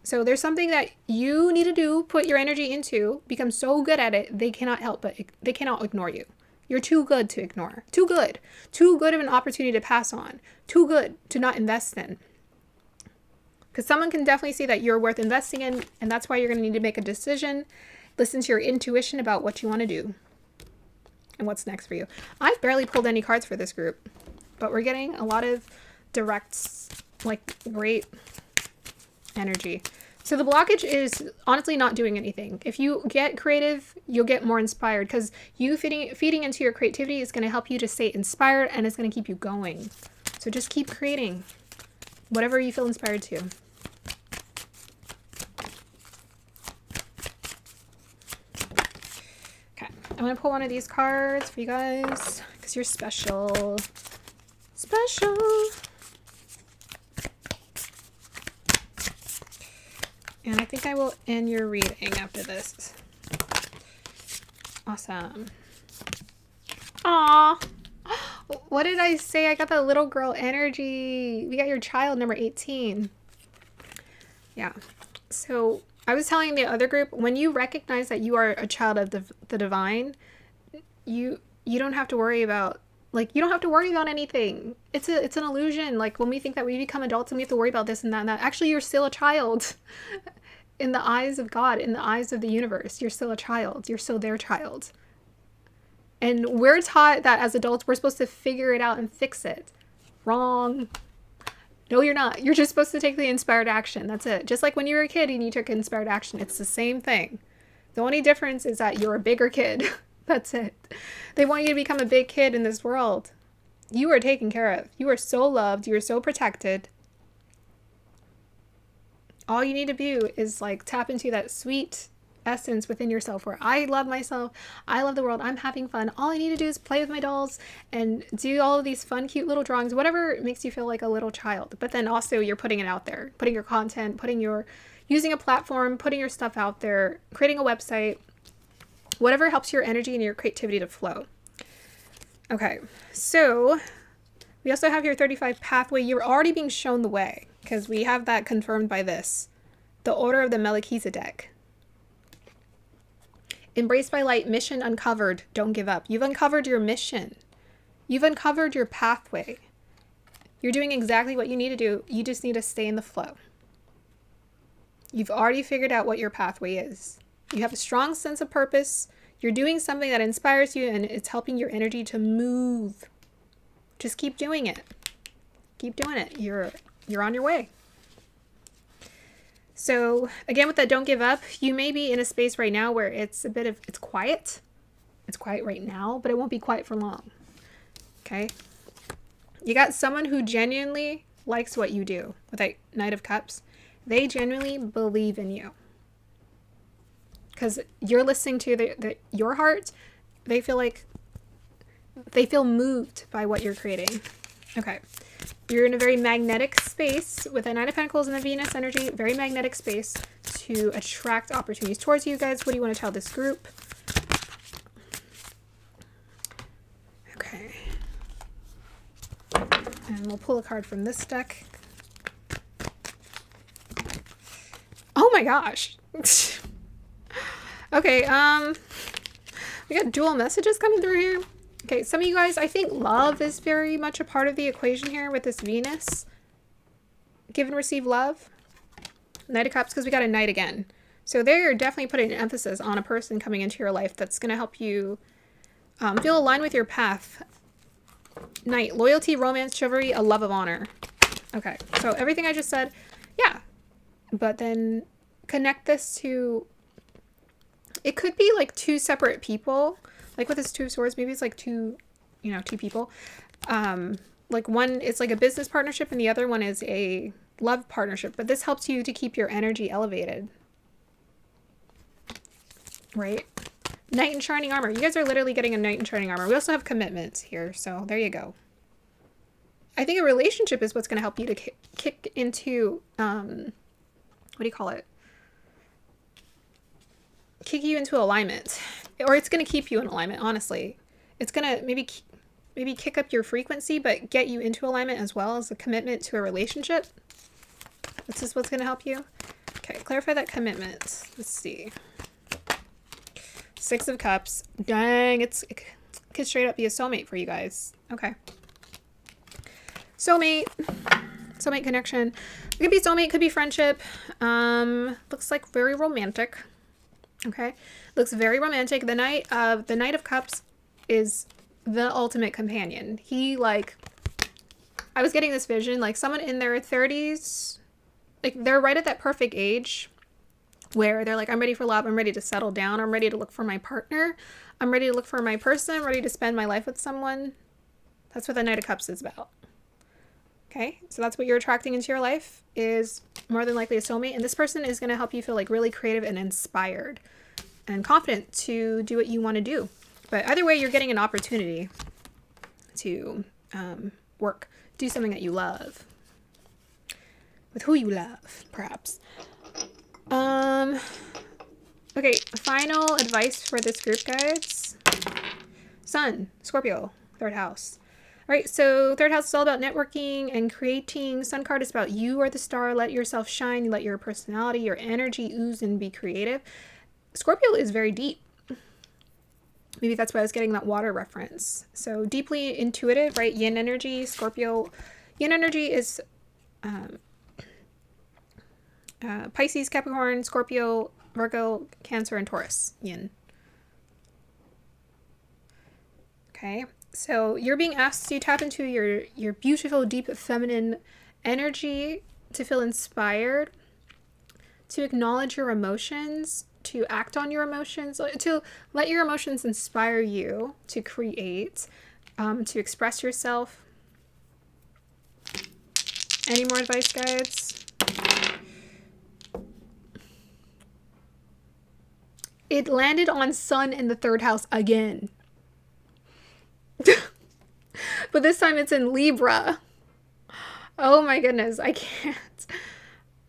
So there's something that you need to do, put your energy into, become so good at it, they cannot help but, they cannot ignore you. You're too good to ignore. Too good. Too good of an opportunity to pass on. Too good to not invest in. Because someone can definitely see that you're worth investing in, and that's why you're going to need to make a decision. Listen to your intuition about what you want to do and what's next for you. I've barely pulled any cards for this group, but we're getting a lot of directs, like, great energy. So the blockage is honestly not doing anything. If you get creative, you'll get more inspired, because you feeding into your creativity is going to help you to stay inspired, and it's going to keep you going. So just keep creating whatever you feel inspired to. Okay, I'm going to pull one of these cards for you guys, because you're special. Special. And I think I will end your reading after this. Awesome. Aww. What did I say? I got the little girl energy. We got your child, number 18. Yeah. So I was telling the other group, when you recognize that you are a child of the divine, you don't have to worry about, like, you don't have to worry about anything. It's an illusion. Like, when we think that we become adults and we have to worry about this and that and that, actually you're still a child. In the eyes of God, in the eyes of the universe, you're still a child. You're still their child. And we're taught that as adults, we're supposed to figure it out and fix it. Wrong. No, you're not. You're just supposed to take the inspired action. That's it. Just like when you were a kid and you took inspired action. It's the same thing. The only difference is that you're a bigger kid. That's it. They want you to become a big kid in this world. You are taken care of. You are so loved. You are so protected. All you need to do is, like, tap into that sweet essence within yourself where I love myself, I love the world, I'm having fun. All I need to do is play with my dolls and do all of these fun, cute little drawings, whatever makes you feel like a little child. But then also you're putting it out there, putting your content, using a platform, putting your stuff out there, creating a website, whatever helps your energy and your creativity to flow. Okay, so we also have your 35 pathway. You're already being shown the way, because we have that confirmed by this. The Order of the Melchizedek. Embraced by light, mission uncovered. Don't give up. You've uncovered your mission. You've uncovered your pathway. You're doing exactly what you need to do. You just need to stay in the flow. You've already figured out what your pathway is. You have a strong sense of purpose. You're doing something that inspires you, and it's helping your energy to move. Just keep doing it. Keep doing it. You're on your way. So again, with that don't give up, you may be in a space right now where it's quiet. It's quiet right now, but it won't be quiet for long. Okay? You got someone who genuinely likes what you do with that Knight of Cups. They genuinely believe in you. Because you're listening to your heart. They feel moved by what you're creating. Okay. You're in a very magnetic space with a Nine of Pentacles and the Venus energy. Very magnetic space to attract opportunities towards you guys. What do you want to tell this group? Okay. And we'll pull a card from this deck. Oh my gosh. Okay, we got dual messages coming through here. Okay, some of you guys, I think love is very much a part of the equation here with this Venus. Give and receive love. Knight of Cups, because we got a Knight again. So they're definitely putting an emphasis on a person coming into your life that's going to help you feel aligned with your path. Knight, loyalty, romance, chivalry, a love of honor. Okay, so everything I just said, yeah. But then connect this to, it could be like two separate people. Like with this Two of Swords, maybe it's like two people. Like one is like a business partnership and the other one is a love partnership. But this helps you to keep your energy elevated. Right? Knight in shining armor. You guys are literally getting a knight in shining armor. We also have commitments here. So there you go. I think a relationship is what's going to help you to kick into, what do you call it? Kick you into alignment. Or it's going to keep you in alignment, honestly. It's going to maybe kick up your frequency, but get you into alignment as well as a commitment to a relationship. This is what's going to help you. Okay, clarify that commitment. Let's see. Six of Cups. Dang, it could straight up be a soulmate for you guys. Okay. Soulmate connection. It could be soulmate, could be friendship. Looks like very romantic. Okay, looks very romantic. The Knight of Cups is the ultimate companion. He, like, I was getting this vision, like someone in their 30s, like they're right at that perfect age where they're like, I'm ready for love, I'm ready to settle down, I'm ready to look for my partner, I'm ready to look for my person, I'm ready to spend my life with someone. That's what the Knight of Cups is about. Okay, so that's what you're attracting into your life, is more than likely a soulmate. And this person is going to help you feel like really creative and inspired and confident to do what you want to do. But either way, you're getting an opportunity to do something that you love. With who you love, perhaps. Okay, final advice for this group, guys. Sun, Scorpio, third house. All right, so third house is all about networking and creating. Sun card is about you are the star. Let yourself shine. Let your personality, your energy ooze and be creative. Scorpio is very deep. Maybe that's why I was getting that water reference. So deeply intuitive, right? Yin energy, Scorpio. Yin energy is Pisces, Capricorn, Scorpio, Virgo, Cancer, and Taurus. Yin. Okay. So you're being asked to tap into your beautiful, deep, feminine energy, to feel inspired, to acknowledge your emotions, to act on your emotions, to let your emotions inspire you to create, to express yourself. Any more advice, guys? It landed on Sun in the third house again. But this time it's in Libra. Oh my goodness, I can't.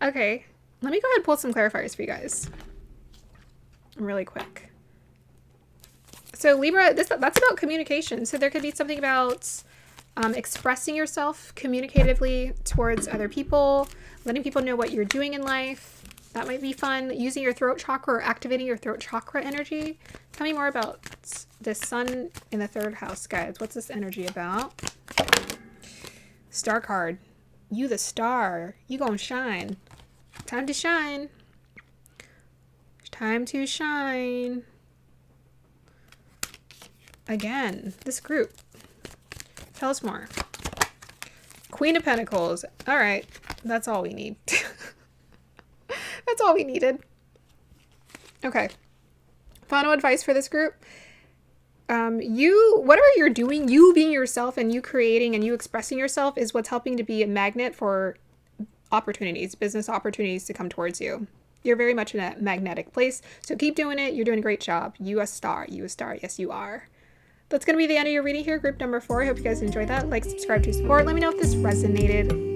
Okay, let me go ahead and pull some clarifiers for you guys. Really quick. So Libra, that's about communication. So there could be something about expressing yourself communicatively towards other people, letting people know what you're doing in life. That might be fun. Using your throat chakra or activating your throat chakra energy. Tell me more about this Sun in the third house, guys. What's this energy about? Star card. You the star. You gonna shine. Time to shine. Time to shine. Again, this group. Tell us more. Queen of Pentacles. All right. That's all we need. That's all we needed. Okay. Final advice for this group. Whatever you're doing, you being yourself and you creating and you expressing yourself is what's helping to be a magnet for opportunities, business opportunities to come towards you. You're very much in a magnetic place. So keep doing it. You're doing a great job. You a star. You a star. Yes, you are. That's going to be the end of your reading here. Group number 4. I hope you guys enjoyed that. Like, subscribe to support. Let me know if this resonated